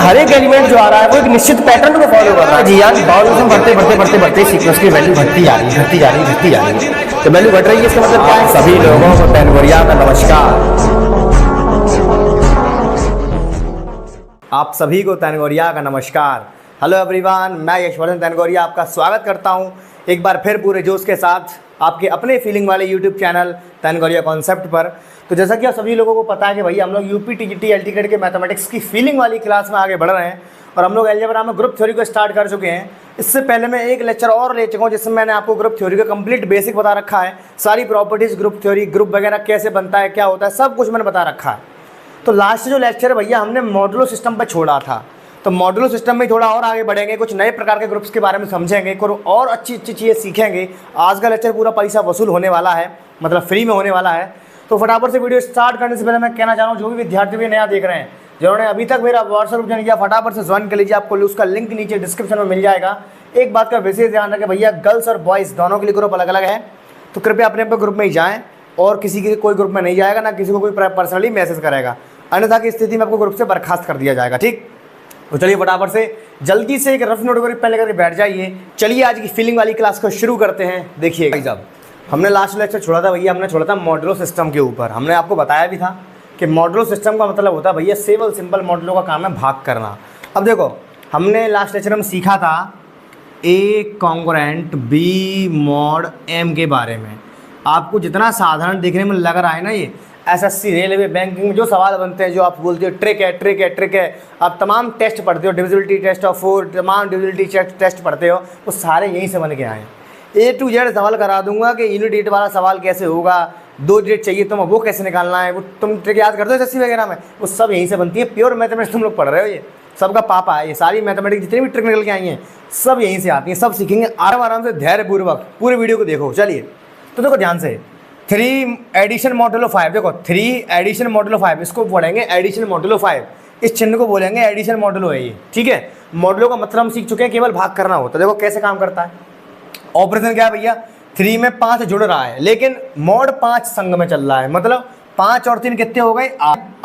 हर एक एलिमेंट जो आ रहा है वो एक निश्चित पैटर्न को फॉलो कर रहा है। जी यार बाउलिज्म बढ़ते सीक्वेंस की वैल्यू घटती जा रही है। तो वैल्यू घट रही है, इसका मतलब क्या है? सभी लोगों को तैनवरिया का नमस्कार। आप सभी को तैनगोरिया का नमस्कार। हेलो एवरीवन, मैं यशवर्धन तैनगोरिया आपका स्वागत करता हूं एक बार फिर पूरे जोश के साथ आपके अपने फीलिंग वाले यूट्यूब चैनल तैनगोरिया कॉन्सेप्ट पर। तो जैसा कि आप सभी लोगों को पता है कि भैया हम लोग यूपी टीजीटी एलटीकेट के मैथमेटिक्स की फीलिंग वाली क्लास में आगे बढ़ रहे हैं और हम लोग अलजेब्रा में ग्रुप थ्योरी को स्टार्ट कर चुके हैं। इससे पहले मैं एक लेक्चर और ले चुका हूँ जिसमें मैंने आपको ग्रुप थ्योरी का कंप्लीट बेसिक बता रखा है। सारी प्रॉपर्टीज़ ग्रुप थ्योरी, ग्रुप वगैरह कैसे बनता है, क्या होता है, सब कुछ मैंने बता रखा है। तो लास्ट जो लेक्चर है भैया हमने मॉडुलो सिस्टम पर छोड़ा था। तो मॉडुलो सिस्टम में थोड़ा और आगे बढ़ेंगे, कुछ नए प्रकार के ग्रुप्स के बारे में समझेंगे और अच्छी चीज़ें सीखेंगे। आज का लेक्चर पूरा पैसा वसूल होने वाला है, मतलब फ्री में होने वाला है। तो फटाफट से वीडियो स्टार्ट करने से पहले मैं कहना चाह रहा हूँ जो भी विद्यार्थी भी नया देख रहे हैं, जिन्होंने अभी तक मेरा व्हाट्सएप ग्रुप ज्वाइन किया, फटाफट से ज्वाइन कर लीजिए। आपको उसका लिंक नीचे डिस्क्रिप्शन में मिल जाएगा। एक बात का विशेष ध्यान रखें भैया, गर्ल्स और बॉयज़ दोनों के लिए ग्रुप अलग अलग है। तो कृपया अपने अपने ग्रुप में ही जाएँ और किसी के कोई ग्रुप में नहीं जाएगा, ना किसी को कोई पर्सनली मैसेज करेगा, अन्यथा की स्थिति में आपको ग्रुप से बर्खास्त कर दिया जाएगा। ठीक, तो चलिए फटाफट से जल्दी से एक रफ नोट करके पेन लेकर बैठ जाइए। चलिए आज की फीलिंग वाली क्लास को शुरू करते हैं। देखिए भाई साहब, हमने लास्ट लेक्चर छोड़ा था भैया, हमने छोड़ा था मॉडुलो सिस्टम के ऊपर। हमने आपको बताया भी था कि मॉडुलो सिस्टम का मतलब होता है भैया सेवल सिंपल मॉडुलो का काम है भाग करना। अब देखो हमने लास्ट लेक्चर में सीखा था ए कॉन्ग्रुएंट बी मॉड एम के बारे में। आपको जितना साधारण देखने में लग रहा है ना, ये एसएससी, रेलवे, बैंकिंग में जो सवाल बनते हैं, जो आप बोलते हो ट्रिक है, आप तमाम टेस्ट पढ़ते हो, डिविजिबिलिटी टेस्ट ऑफ 4, तमाम डिविजिबिलिटी टेस्ट पढ़ते हो, वो सारे यहीं से बन के आए हैं। A to Z सवाल करा दूंगा कि यूनिट डेट वाला सवाल कैसे होगा, 2 डिजिट चाहिए तुम्हें वो कैसे निकालना है, वो तुम ट्रिक याद करते हो एसएससी वगैरह में, वो सब यहीं से बनती है। प्योर मैथमेटिक्स तुम लोग पढ़ रहे हो, ये सबका पापा है। ये सारी मैथमेटिक्स जितनी भी ट्रिक निकल के आई हैं सब यहीं से आती हैं, सब सीखेंगे आराम से धैर्यपूर्वक। पूरे वीडियो को देखो। चलिए तो देखो ध्यान से, 3 एडिशन मॉडुलो 5, देखो 3 एडिशन मॉडुलो 5, इसको पढ़ेंगे एडिशन मॉडुलो 5, इस चिन्ह को बोलेंगे एडिशन मॉडुलो है ये। ठीक है, मॉडुलो का मतलब हम सीख चुके हैं, केवल भाग करना होता है। देखो कैसे काम करता है ऑपरेशन, क्या है भैया, 3 में 5 जुड़ रहा है लेकिन मॉड 5 संग में चल रहा है, मतलब 5 और 3 कितने हो गए,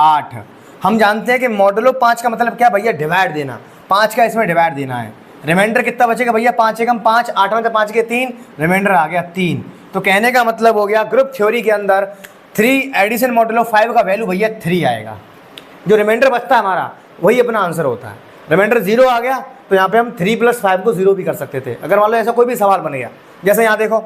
8। हम जानते हैं कि मॉडुलो 5 का मतलब क्या भैया, डिवाइड देना, 5 का इसमें डिवाइड देना है। रिमाइंडर कितना बचेगा भैया, 5 एकम 5, 8 में 5 के 3, रिमाइंडर आ गया 3। तो कहने का मतलब हो गया ग्रुप थ्योरी के अंदर 3 एडिशन मॉडुलो 5 का वैल्यू भैया 3 आएगा। जो रिमाइंडर बचता है हमारा वही अपना आंसर होता है। रिमाइंडर 0 आ गया तो यहाँ पे हम 3 + 5 को 0 भी कर सकते थे, अगर मान लो ऐसा कोई भी सवाल बन गया। जैसे यहाँ देखो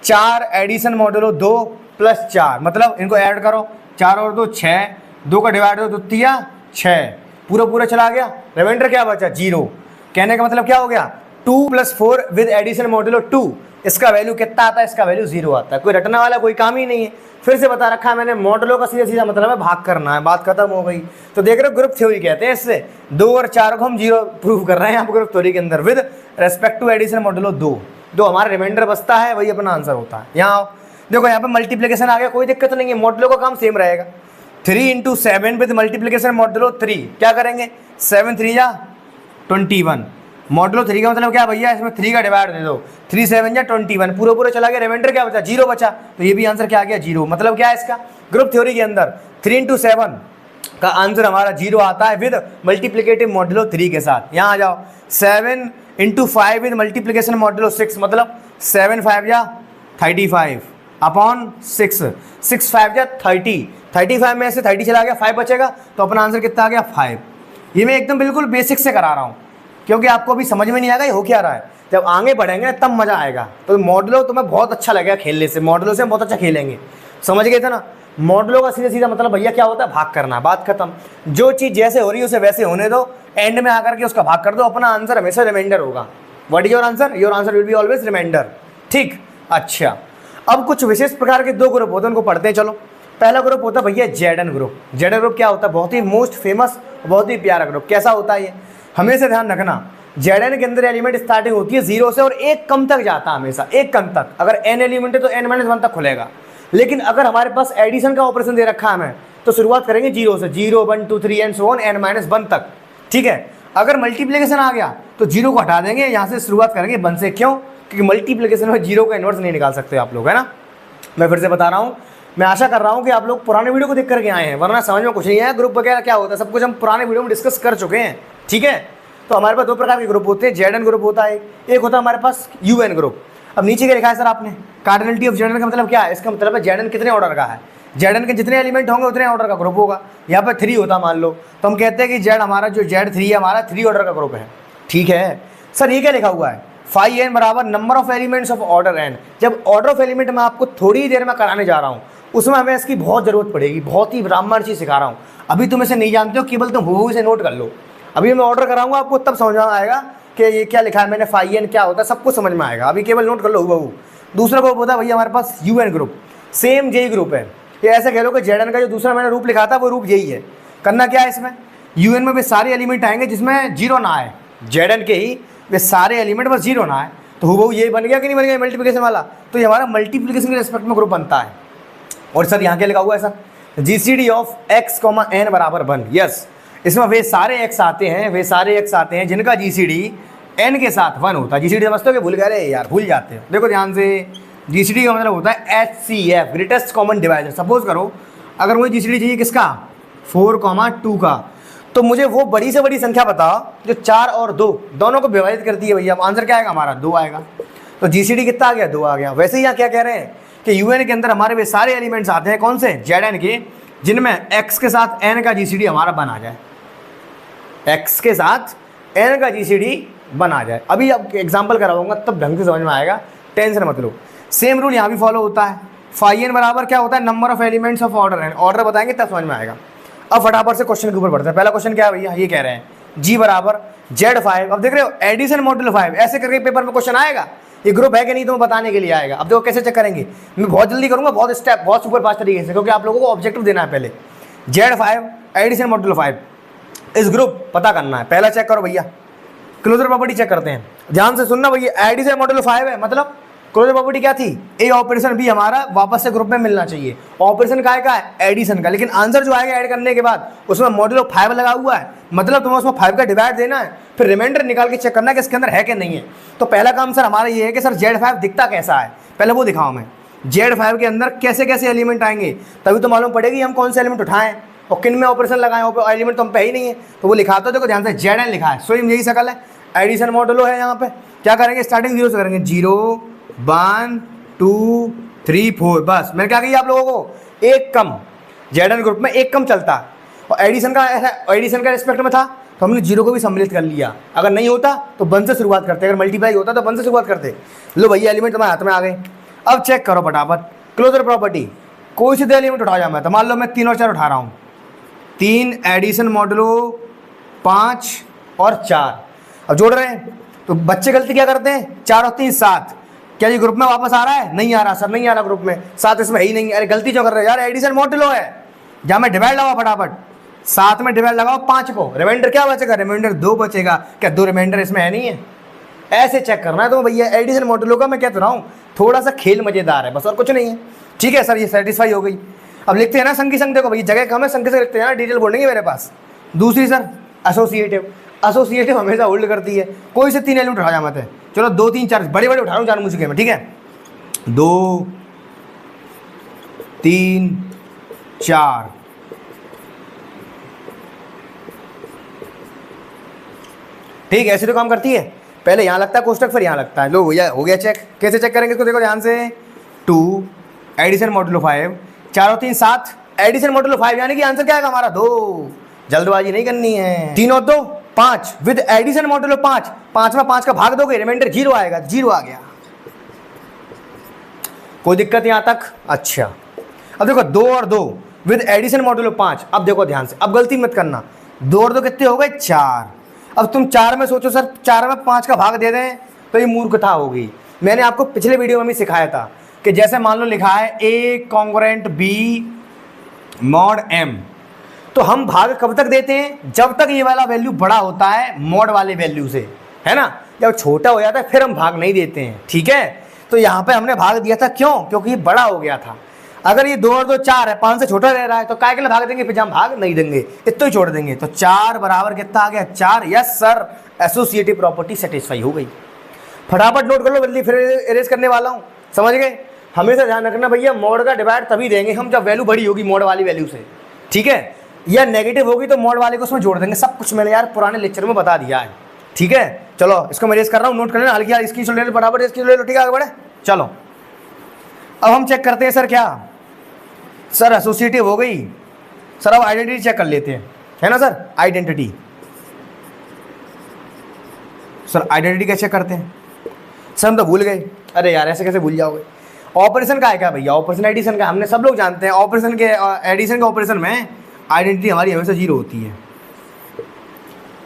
4 एडिशन मॉडुलो 2 + 4, मतलब इनको ऐड करो, 4 और 2 6, 2 का डिवाइड दो 2 × 6, पूरा चला गया। रिमाइंडर क्या बचा, 0। कहने का मतलब क्या हो गया, 2 + 4 विद एडिशन मॉडुलो 2, इसका वैल्यू कितना आता है, इसका वैल्यू 0 आता है। कोई रटने वाला कोई काम ही नहीं है। फिर से बता रखा है मैंने, मॉडुलो का सीधा मतलब है भाग करना है, बात खत्म हो गई। तो देख रहे हो ग्रुप थ्योरी कहते हैं इससे, 2 और 4 को हम 0 प्रूव कर रहे हैं यहाँ पर ग्रुप थ्योरी के अंदर, with respect to addition modulo 2 हमारा रिमाइंडर बचता है वही अपना आंसर होता है। यहाँ देखो यहाँ पे मल्टीप्लिकेशन आ गया, कोई दिक्कत नहीं है, मॉडुलो का काम सेम रहेगा। 3 × 7 विद मल्टीप्लिकेशन मॉडुलो 3, क्या करेंगे, 7 × 3 = 21। मॉडुलो 3 का मतलब क्या भैया, इसमें 3 का डिवाइड दे दो, 3 × 7 = 21, पूरा चला गया। रिमाइंडर क्या बचा, 0 बचा, तो ये भी आंसर क्या आ गया, 0। मतलब क्या है इसका, ग्रुप थ्योरी के अंदर 3 × 7 का आंसर हमारा 0 आता है विद मल्टीप्लिकेटिव मॉडुलो 3 के साथ। यहाँ आ जाओ, 7 × 5 विद मल्टीप्लिकेशन मॉडुलो 6, मतलब 7 × 5 = 35 अपॉन 6, 6 × 5 = 30, 35 में से 30 चला गया, 5 बचेगा, तो अपना आंसर कितना आ गया, 5। ये मैं एकदम बिल्कुल बेसिक से करा रहा हूँ क्योंकि आपको अभी समझ में नहीं आएगा ये हो क्या रहा है। जब आगे बढ़ेंगे तब मज़ा आएगा। तो मॉडुलो तुम्हें बहुत अच्छा लगेगा खेलने से, मॉडुलो से हम बहुत अच्छा खेलेंगे। समझ गए थे ना, मॉडुलो का सीधा मतलब भैया क्या होता है, भाग करना, बात खत्म। जो चीज़ जैसे हो रही है उसे वैसे होने दो, एंड में आकर के उसका भाग कर दो, अपना आंसर हमेशा रिमाइंडर होगा। What is your answer, your answer will be always remainder. ठीक, अच्छा अब कुछ विशेष प्रकार के 2 ग्रुप होते हैं, उनको पढ़ते हैं। चलो, पहला ग्रुप होता है भैया जेडन ग्रुप। जेडन ग्रुप क्या होता है, बहुत ही मोस्ट फेमस, बहुत ही प्यारा ग्रुप। कैसा होता है ये, हमेशा ध्यान रखना, जेडन के अंदर एलिमेंट स्टार्टिंग होती है 0 से और 1 कम तक जाता है, हमेशा 1 कम तक। अगर n एलिमेंट है तो n-1 तक खुलेगा। लेकिन अगर हमारे पास एडिशन का ऑपरेशन दे रखा है हमें, तो शुरुआत करेंगे 0 से, 0 1 2 3 एंड सो ऑन n-1 तक। ठीक है, अगर मल्टीप्लिकेशन आ गया तो 0 को हटा देंगे, यहाँ से शुरुआत करेंगे 1 से। क्यों, क्योंकि मल्टीप्लिकेशन में 0 का इन्वर्स नहीं निकाल सकते आप लोग, है ना। मैं फिर से बता रहा हूँ, मैं आशा कर रहा हूँ कि आप लोग पुराने वीडियो को देख करके आए हैं, वरना समझ में कुछ नहीं आया। ग्रुप वगैरह क्या होता है सब कुछ हम पुराने वीडियो में डिस्कस कर चुके हैं। ठीक है। तो हमारे पास दो प्रकार के ग्रुप होते हैं, जेड एन ग्रुप होता है, एक होता है हमारे पास यू एन ग्रुप। अब नीचे क्या लिखा है सर आपने, कार्डिनलिटी ऑफ जेड एन का मतलब क्या है, इसका मतलब है जेड एन कितने ऑर्डर का है, जेड एन के जितने एलिमेंट होंगे उतने ऑर्डर का ग्रुप होगा। यहाँ पर 3 होता मान लो, तो हम कहते हैं कि जेड हमारा जो जेड 3 है हमारा 3 ऑर्डर का ग्रुप है। ठीक है सर, ये क्या लिखा हुआ है, फाई एन बराबर number of elements of order n. जब ऑर्डर ऑफ एलिमेंट मैं आपको थोड़ी ही देर में कराने जा रहा हूँ, उसमें हमें इसकी बहुत जरूरत पड़ेगी, बहुत ही ब्राह्मण चीज सिखा रहा हूँ। अभी तुम इसे नहीं जानते हो, केवल तुम हूबहू इसे नोट कर लो। अभी मैं ऑर्डर कराऊंगा आपको तब समझ में आएगा कि ये क्या लिखा है मैंने, फाई एन क्या होता है, सब कुछ समझ में आएगा। अभी केवल नोट कर लो हूबहू। दूसरा ग्रुप होता है भैया हमारे पास U N group, same JE group है। ये ऐसे कह लो कि जेड एन का जो दूसरा मैंने रूप लिखा था वो रूप यही है। करना क्या है इसमें, यू एन में वे सारे एलिमेंट आएंगे जिसमें जीरो ना आए, जेड एन के ही वे सारे एलिमेंट बस जीरो ना आए। तो हूबहू ये बन गया कि नहीं बन गया मल्टीप्लिकेशन वाला, तो ये हमारा मल्टीप्लिकेशन के रेस्पेक्ट में ग्रुप बनता है। और सर यहाँ क्या लिखा हुआ है sir, GCD of x comma n बराबर 1। यस, इसमें वे सारे एक्स आते हैं, वे सारे एक्स आते हैं जिनका जीसीडी एन के साथ 1 होता है। जीसीडी समझते हो कि भूल गए यार, भूल जाते हो। देखो ध्यान से, जीसीडी का मतलब होता है HCF, greatest common divisor. Suppose करो अगर मुझे जीसीडी चाहिए किसका, 4,2 का, तो मुझे वो बड़ी से बड़ी संख्या बताओ जो 4 और 2 दोनों को विभाजित करती है भैया। अब आंसर क्या आएगा हमारा, 2 आएगा। तो जीसीडी कितना आ गया, 2 आ गया। वैसे ही यहाँ क्या कह रहे हैं कि यूएन के अंदर हमारे वे सारे एलिमेंट्स आते हैं, कौन से, जेड एन के, जिनमें एक्स के साथ एन का जीसीडी हमारा बना जाए, एक्स के साथ एन का जीसीडी बना जाए। अभी अब एग्जांपल कराऊंगा तब ढंग से समझ में आएगा, टेंशन मत लो। सेम रूल यहाँ भी फॉलो होता है, फाई एन बराबर क्या होता है, number of elements of order n. Order बताएंगे तब समझ में आएगा। अब फटाफट से क्वेश्चन के ऊपर बढ़ते हैं। पहला क्वेश्चन क्या है भैया, ये कह रहे हैं जी बराबर Z5। अब देख रहे हो एडिशन मॉड्यूलो 5, ऐसे करके पेपर में क्वेश्चन आएगा। ये ग्रुप है कि नहीं तो बताने के लिए आएगा। अब देखो कैसे चेक करेंगे, मैं बहुत जल्दी करूंगा, बहुत स्टेप, बहुत सुपर फास्ट तरीके से, क्योंकि आप लोगों को ऑब्जेक्टिव देना है। पहले Z5 एडिशन मॉड्यूलो 5, इस ग्रुप पता करना है। पहला चेक करो भैया, क्लोजर प्रॉपर्टी चेक करते हैं, ध्यान से सुनना भैया। एडिशन मॉड्यूलो 5 है, मतलब क्लोजर प्रॉपर्टी क्या थी, ए ऑपरेशन बी हमारा वापस से ग्रुप में मिलना चाहिए। ऑपरेशन का है एडिशन का, लेकिन आंसर जो आएगा ऐड करने के बाद उसमें मॉड्यूलो 5 लगा हुआ है, मतलब तुम्हें उसमें 5 का डिवाइड देना है, फिर रिमाइंडर निकाल के चेक करना है कि इसके अंदर है कि नहीं है। तो पहला काम सर हमारा ये है कि सर Z5 दिखता कैसा है, पहले वो दिखाओ मैं। Z5 के अंदर कैसे कैसे एलिमेंट आएंगे, तभी तो मालूम पड़ेगी हम कौन से एलिमेंट उठाएं और किन में ऑपरेशन लगाएं। एलिमेंट तो हम पे ही नहीं है, तो वो लिखा तो देखो ध्यान से, ZN लिखा है, स्वयं यही शकल है, एडिशन मॉड्यूलो है। यहाँ पे क्या करेंगे, स्टार्टिंग 0 से करेंगे, 0 1 2 3 4, बस। मैंने क्या किया आप लोगों को, एक कम, ZN ग्रुप में एक कम चलता है। और एडिशन का रिस्पेक्ट में था तो हमने 0 को भी सम्मिलित कर लिया। अगर नहीं होता तो 1 से शुरुआत करते, अगर मल्टीप्लाई होता तो 1 से शुरुआत करते। लो भैया एलिमेंट तुम्हारे हाथ में आ गए। अब चेक करो फटाफट, क्लोजर प्रॉपर्टी, कोई से दो एलिमेंट उठा जाओ मैं, तो मान लो मैं 3 और 4 उठा रहा हूँ, 3 एडिशन मॉड्यूलो 5 और 4। अब जोड़ रहे हैं तो बच्चे गलती क्या करते हैं, 4 और 3 7। क्या ये ग्रुप में वापस आ रहा है, नहीं आ रहा सर, नहीं आ रहा ग्रुप में, 7 इसमें ही नहीं। अरे गलती क्यों कर रहे हो यार, एडिशन मॉड्यूलो है। जहाँ मैं डिवाइड लगाओ फटाफट, 7 में डिवाइड लगाओ 5 को, रिमाइंडर क्या बचेगा, रिमाइंडर 2 बचेगा। क्या 2 रिमाइंडर इसमें है नहीं है, ऐसे चेक करना है। तो भैया एडिशन मॉड्यूलो का मैं कहता रहा हूँ, थोड़ा सा खेल मजेदार है बस, और कुछ नहीं है। ठीक है सर, ये सेटिस्फाई हो गई। अब लिखते हैं ना संग की संग, देखो भैया जगह कम है, संग से लिखते हैं ना, डिटेल बोलेंगे मेरे पास। दूसरी सर एसोसिएटिव, एसोसिएटिव हमेशा होल्ड करती है। कोई से 3 एलिमेंट उठा जा मत है, चलो 2 3 4 बड़े बड़े उठा रहा हूँ जान मुझे में, ठीक है, 2 3 4। ठीक है, ऐसे तो काम करती है, पहले यहाँ लगता है कोष्टक फिर यहाँ लगता है। लो भैया हो गया चेक। कैसे चेक करेंगे इसको, देखो ध्यान से, 2 एडिशन मॉड्यूलो 5, 4 और 3 7, एडिशन मॉड्यूलो 5, यानी कि आंसर क्या आएगा हमारा 2। जल्दबाजी नहीं करनी है। 3 और 2 5 विद एडिशन मॉड्यूलो 5, 5 में 5 का भाग दोगे, रिमाइंडर 0 आएगा, 0 आ गया। कोई दिक्कत यहाँ तक, अच्छा। अब देखो 2 और 2 विद एडिशन मॉड्यूलो 5। अब देखो ध्यान से, अब गलती मत करना, 2 और 2 कितने हो गए, 4। अब तुम 4 में सोचो सर, 4 में 5 का भाग दे दें तो ये मूर्खता होगी। मैंने आपको पिछले वीडियो में भी सिखाया था कि जैसे मान लो लिखा है A congruent B mod M, तो हम भाग कब तक देते हैं, जब तक ये वाला वैल्यू बड़ा होता है मॉड वाले वैल्यू से, है ना। जब छोटा हो जाता है फिर हम भाग नहीं देते हैं, ठीक है। तो यहाँ पे हमने भाग दिया था, क्यों, क्योंकि ये बड़ा हो गया था। अगर ये 2 और 2 4 है, 5 से छोटा रह रहा है, तो काय के लिए भाग देंगे, फिर हम भाग नहीं देंगे, इतना ही छोड़ देंगे। तो 4 बराबर कितना आ गया, 4। Yes sir, associative property satisfy हो गई। फटाफट नोट कर लो, जल्दी फिर इरेज करने वाला हूँ, समझ गए। हमेशा ध्यान रखना भैया, मॉड का डिवाइड तभी देंगे हम जब वैल्यू बड़ी होगी मॉड वाली वैल्यू से, ठीक है। या नेगेटिव होगी तो मॉड वाले को उसमें जोड़ देंगे। सब कुछ मैंने यार पुराने लेक्चर में बता दिया है, ठीक है। चलो इसको मैं रेस कर रहा हूँ, नोट कर लेना, हल्की हल्की इसकी ले लो, बराबर इसकी ले लो, ठीक है, आगे बढ़े। चलो अब हम चेक करते हैं सर, क्या सर एसोसिएटिव हो गई सर। अब आइडेंटिटी चेक कर लेते हैं, है ना सर। आइडेंटिटी सर, आइडेंटिटी कैसे करते हैं सर, हम तो भूल गए। अरे यार ऐसे कैसे भूल जाओगे। ऑपरेशन का है क्या भैया, ऑपरेशन एडिशन का हमने सब लोग जानते हैं। ऑपरेशन के एडिशन के ऑपरेशन में आइडेंटिटी हमारी हमेशा जीरो होती है।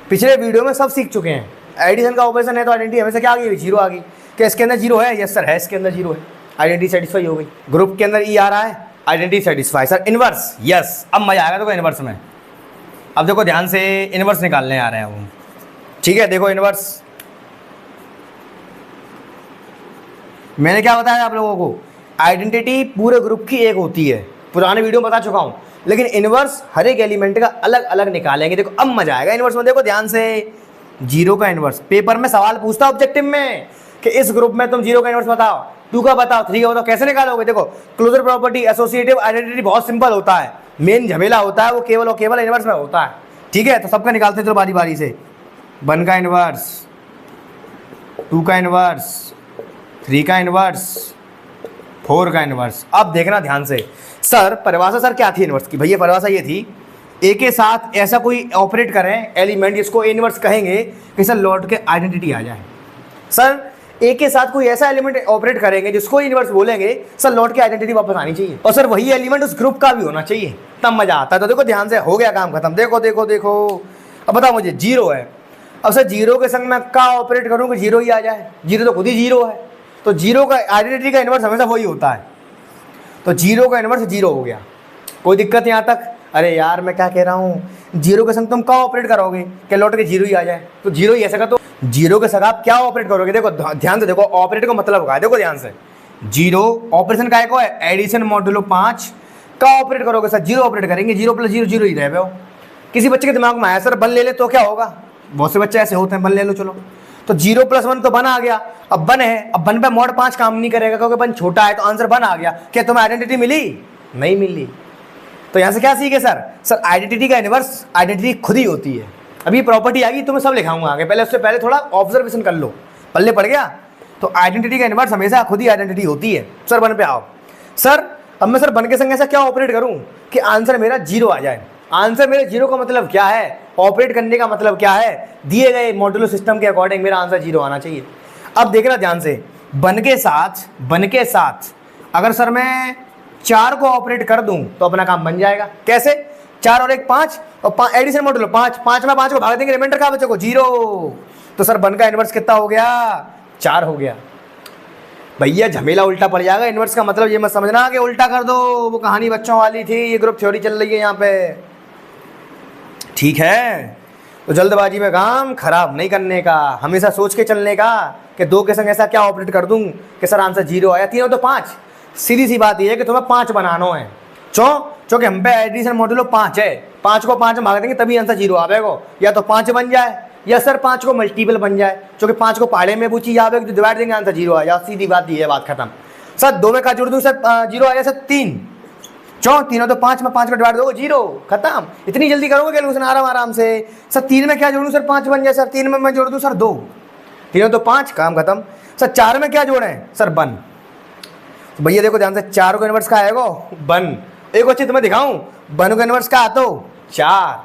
पिछले वीडियो में सब सीख चुके हैं। एडिशन का ऑपरेशन है तो आइडेंटिटी हमेशा क्या आ गई, जीरो आ गई। क्या इसके अंदर जीरो है? यस सर है, इसके अंदर जीरो है। आइडेंटिटी सेटिस्फाई हो गई। ग्रुप के अंदर ई आ रहा है, identity satisfy. Sir inverse, yes अब मजा आएगा देखो इनवर्स में। अब देखो ध्यान से, इनवर्स निकालने आ रहे हैं वो, ठीक है। देखो इनवर्स मैंने क्या बताया आप लोगों को, आइडेंटिटी पूरे ग्रुप की एक होती है, पुराने वीडियो में बता चुका हूं। लेकिन इनवर्स हर एक एलिमेंट का अलग अलग निकालेंगे। देखो अब मजा आएगा इनवर्स में। देखो ध्यान से, जीरो का इनवर्स पेपर में सवाल पूछता ऑब्जेक्टिव में कि इस ग्रुप में तुम जीरो का इनवर्स बताओ, 2 का बताओ, 3 का बताओ, कैसे निकालोगे। देखो क्लोजर प्रॉपर्टी, एसोसिएटिव आइडेंटिटी बहुत सिंपल होता है। मेन झमेला होता है वो केवल और केवल इनवर्स में होता है, ठीक है। तो सबका निकालते हैं चलो बारी बारी से। 1 का इनवर्स, 2 का इनवर्स, 3 का इनवर्स, 4 का इनवर्स। अब देखना ध्यान से, सर परिभाषा सर क्या थी इनवर्स की? भैया परिभाषा ये थी, ए के साथ ऐसा कोई ऑपरेट करें एलिमेंट जिसको इनवर्स कहेंगे कि सर लौट के आइडेंटिटी आ जाए। सर ए के साथ कोई ऐसा एलिमेंट ऑपरेट करेंगे जिसको इनवर्स बोलेंगे, सर लौट के आइडेंटिटी वापस आनी चाहिए। और सर वही एलिमेंट उस ग्रुप का भी होना चाहिए, तब मजा आता है। तो देखो ध्यान से, हो गया काम खत्म। देखो देखो देखो, अब बताओ मुझे, जीरो है। अब सर जीरो के संग मैं क्या ऑपरेट करूँ कि जीरो ही आ जाए? जीरो तो खुद ही जीरो है, तो जीरो का आइडेंटिटी का इनवर्स हमेशा वही होता है। तो जीरो का इनवर्स जीरो हो गया। कोई दिक्कत यहाँ तक? अरे यार मैं क्या कह रहा हूँ, जीरो के संग तुम क्या ऑपरेट करोगे कि लौट के जीरो ही आ जाए? तो जीरो ही ऐसा का, तो जीरो के संग आप क्या ऑपरेट करोगे? देखो ध्यान से देखो, ऑपरेट का मतलब क्या है, देखो ध्यान से। जीरो ऑपरेशन का एक है, एडिशन मॉडुलो 5 का ऑपरेट करोगे सर, जीरो ऑपरेट करेंगे। जीरो प्लस जीरो जीरो ही रहे हो। किसी बच्चे के दिमाग में आया सर 1 ले ले तो क्या होगा? बहुत से बच्चे ऐसे होते हैं, 1 ले लो चलो, तो 0 + 1 तो 1 आ गया। अब 1 है, अब 1 पे मॉड 5 काम नहीं करेगा क्योंकि 1 छोटा है, तो आंसर 1 आ गया। क्या तुम्हें आइडेंटिटी मिली? नहीं मिली। तो यहाँ से क्या सीखे सर? सर आइडेंटिटी का इनवर्स आइडेंटिटी खुद ही होती है। अभी प्रॉपर्टी आ गई, तुम्हें सब लिखाऊंगा आगे, पहले उससे पहले थोड़ा ऑब्जर्वेशन कर लो, पल्ले पड़ गया। तो आइडेंटिटी का इनवर्स हमेशा खुद ही आइडेंटिटी होती है। सर 1 पे आओ। सर अब मैं सर 1 के संग ऐसा क्या ऑपरेट करूँ कि आंसर मेरा 0 आ जाए? आंसर मेरे 0 का मतलब क्या है? ऑपरेट करने का मतलब क्या है? दिए गए मॉड्यूलो सिस्टम के अकॉर्डिंग मेरा आंसर 0 आना चाहिए। अब देखना ध्यान से, 1 के साथ अगर सर मैं 4 को ऑपरेट कर दूं तो अपना काम बन जाएगा। कैसे? 4 और 1 5, और एडिशन मॉड्यूलो 5, 5 में 5 को भाग देंगे, रिमाइंडर कहाँ बचेगा? 0। तो सर 1 का इनवर्स कितना हो गया? 4 हो गया। भैया झमेला उल्टा पड़ जाएगा। इनवर्स का मतलब ये मत समझना कि उल्टा कर दो, वो कहानी बच्चों वाली थी, ये ग्रुप थ्योरी चल रही है यहाँ पे, ठीक है। तो जल्दबाजी में काम खराब नहीं करने का, हमेशा सोच के चलने का कि 2 के संग ऐसा क्या ऑपरेट कर दूं कि सर आंसर 0 आया। 3 तो 5, सीधी सी बात ये है कि तुम्हें 5 बनाना है। चूँकि हम पे एडिशन मॉड्यूलो 5 है, 5 को 5 में भाग देंगे तभी आंसर 0 आवेगा। या तो 5 बन जाए या सर 5 को मल्टीपल बन जाए, क्योंकि 5 को पहाड़े में पूछी जावे तो डिवाइड देंगे आंसर 0 आ जाए। सीधी बात ये है, बात खत्म। सर 2 में क्या जोड़ दूँ सर 0 आ जाए? सर 3, 3 तो 5 में 5 का डिवाइड दोगे 0, खत्म। इतनी जल्दी करोगे कैलकुलेशन आराम आराम से। सर 3 में क्या जोड़ूँ सर 5 बन जाए? सर 3 में मैं जोड़ दूँ सर 2, 3 तो 5, काम खत्म। सर 4 में क्या जोड़ें? सर 1। तो भैया देखो ध्यान से, 4 को इनवर्स का आएगा 1। एक अच्छी तुम्हें दिखाऊं, 1 को इनवर्स का आता 4,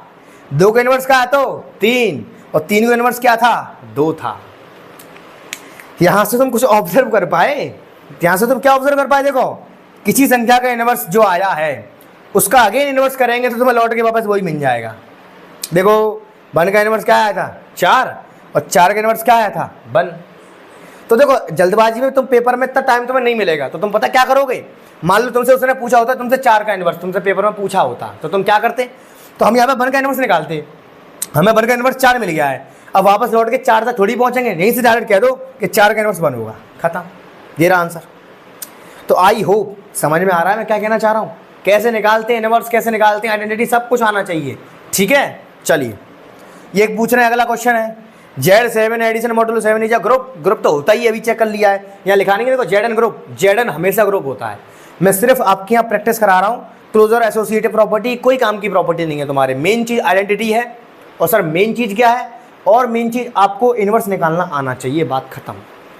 2 को इनवर्स का आता 3, और 3 को इनवर्स क्या था? 2 था। यहां से तुम कुछ ऑब्जर्व कर पाए? यहां से तुम क्या ऑब्जर्व कर पाए? देखो किसी संख्या का इनवर्स जो आया है उसका अगेन इनवर्स करेंगे तो तुम्हें लौट के वापस वही मिल जाएगा। देखो 1 का इनवर्स क्या आया था? 4, और 4 का इनवर्स क्या आया था? 1। तो देखो जल्दबाजी में तुम पेपर में इतना टाइम तुम्हें नहीं मिलेगा, तो तुम पता क्या करोगे? मान लो तुमसे उसने पूछा होता, तुमसे 4 का इनवर्स तुमसे पेपर में पूछा होता, तो तुम क्या करते? तो हम यहाँ पे 1 का इनवर्स निकालते। हमें 1 का इनवर्स 4 मिल गया है, अब वापस लौट के 4 तक थोड़ी पहुंचेंगे, यहीं से डायरेक्ट कह दो कि 4 का इनवर्स 1 होगा, खत्म, ये रहा आंसर। तो आई होप समझ में आ रहा है मैं क्या कहना चाह रहा हूँ, कैसे निकालते हैं इनवर्स, कैसे निकालते हैं आइडेंटिटी, सब कुछ आना चाहिए, ठीक है। चलिए ये एक पूछ रहे हैं, अगला क्वेश्चन है Z7 addition modulo 7 is a group तो होता ही अभी चेक कर लिया है, यहाँ लिखाने के देखो ZN ग्रुप, ZN हमेशा ग्रुप होता है। मैं सिर्फ आपके यहाँ प्रैक्टिस करा रहा हूँ, क्लोजर एसोसिएटिव प्रॉपर्टी कोई काम की प्रॉपर्टी नहीं है तुम्हारे, मेन चीज़ आइडेंटिटी है। और सर मेन चीज़ क्या है, और मेन चीज़ आपको इन्वर्स निकालना आना चाहिए, बात खत्म।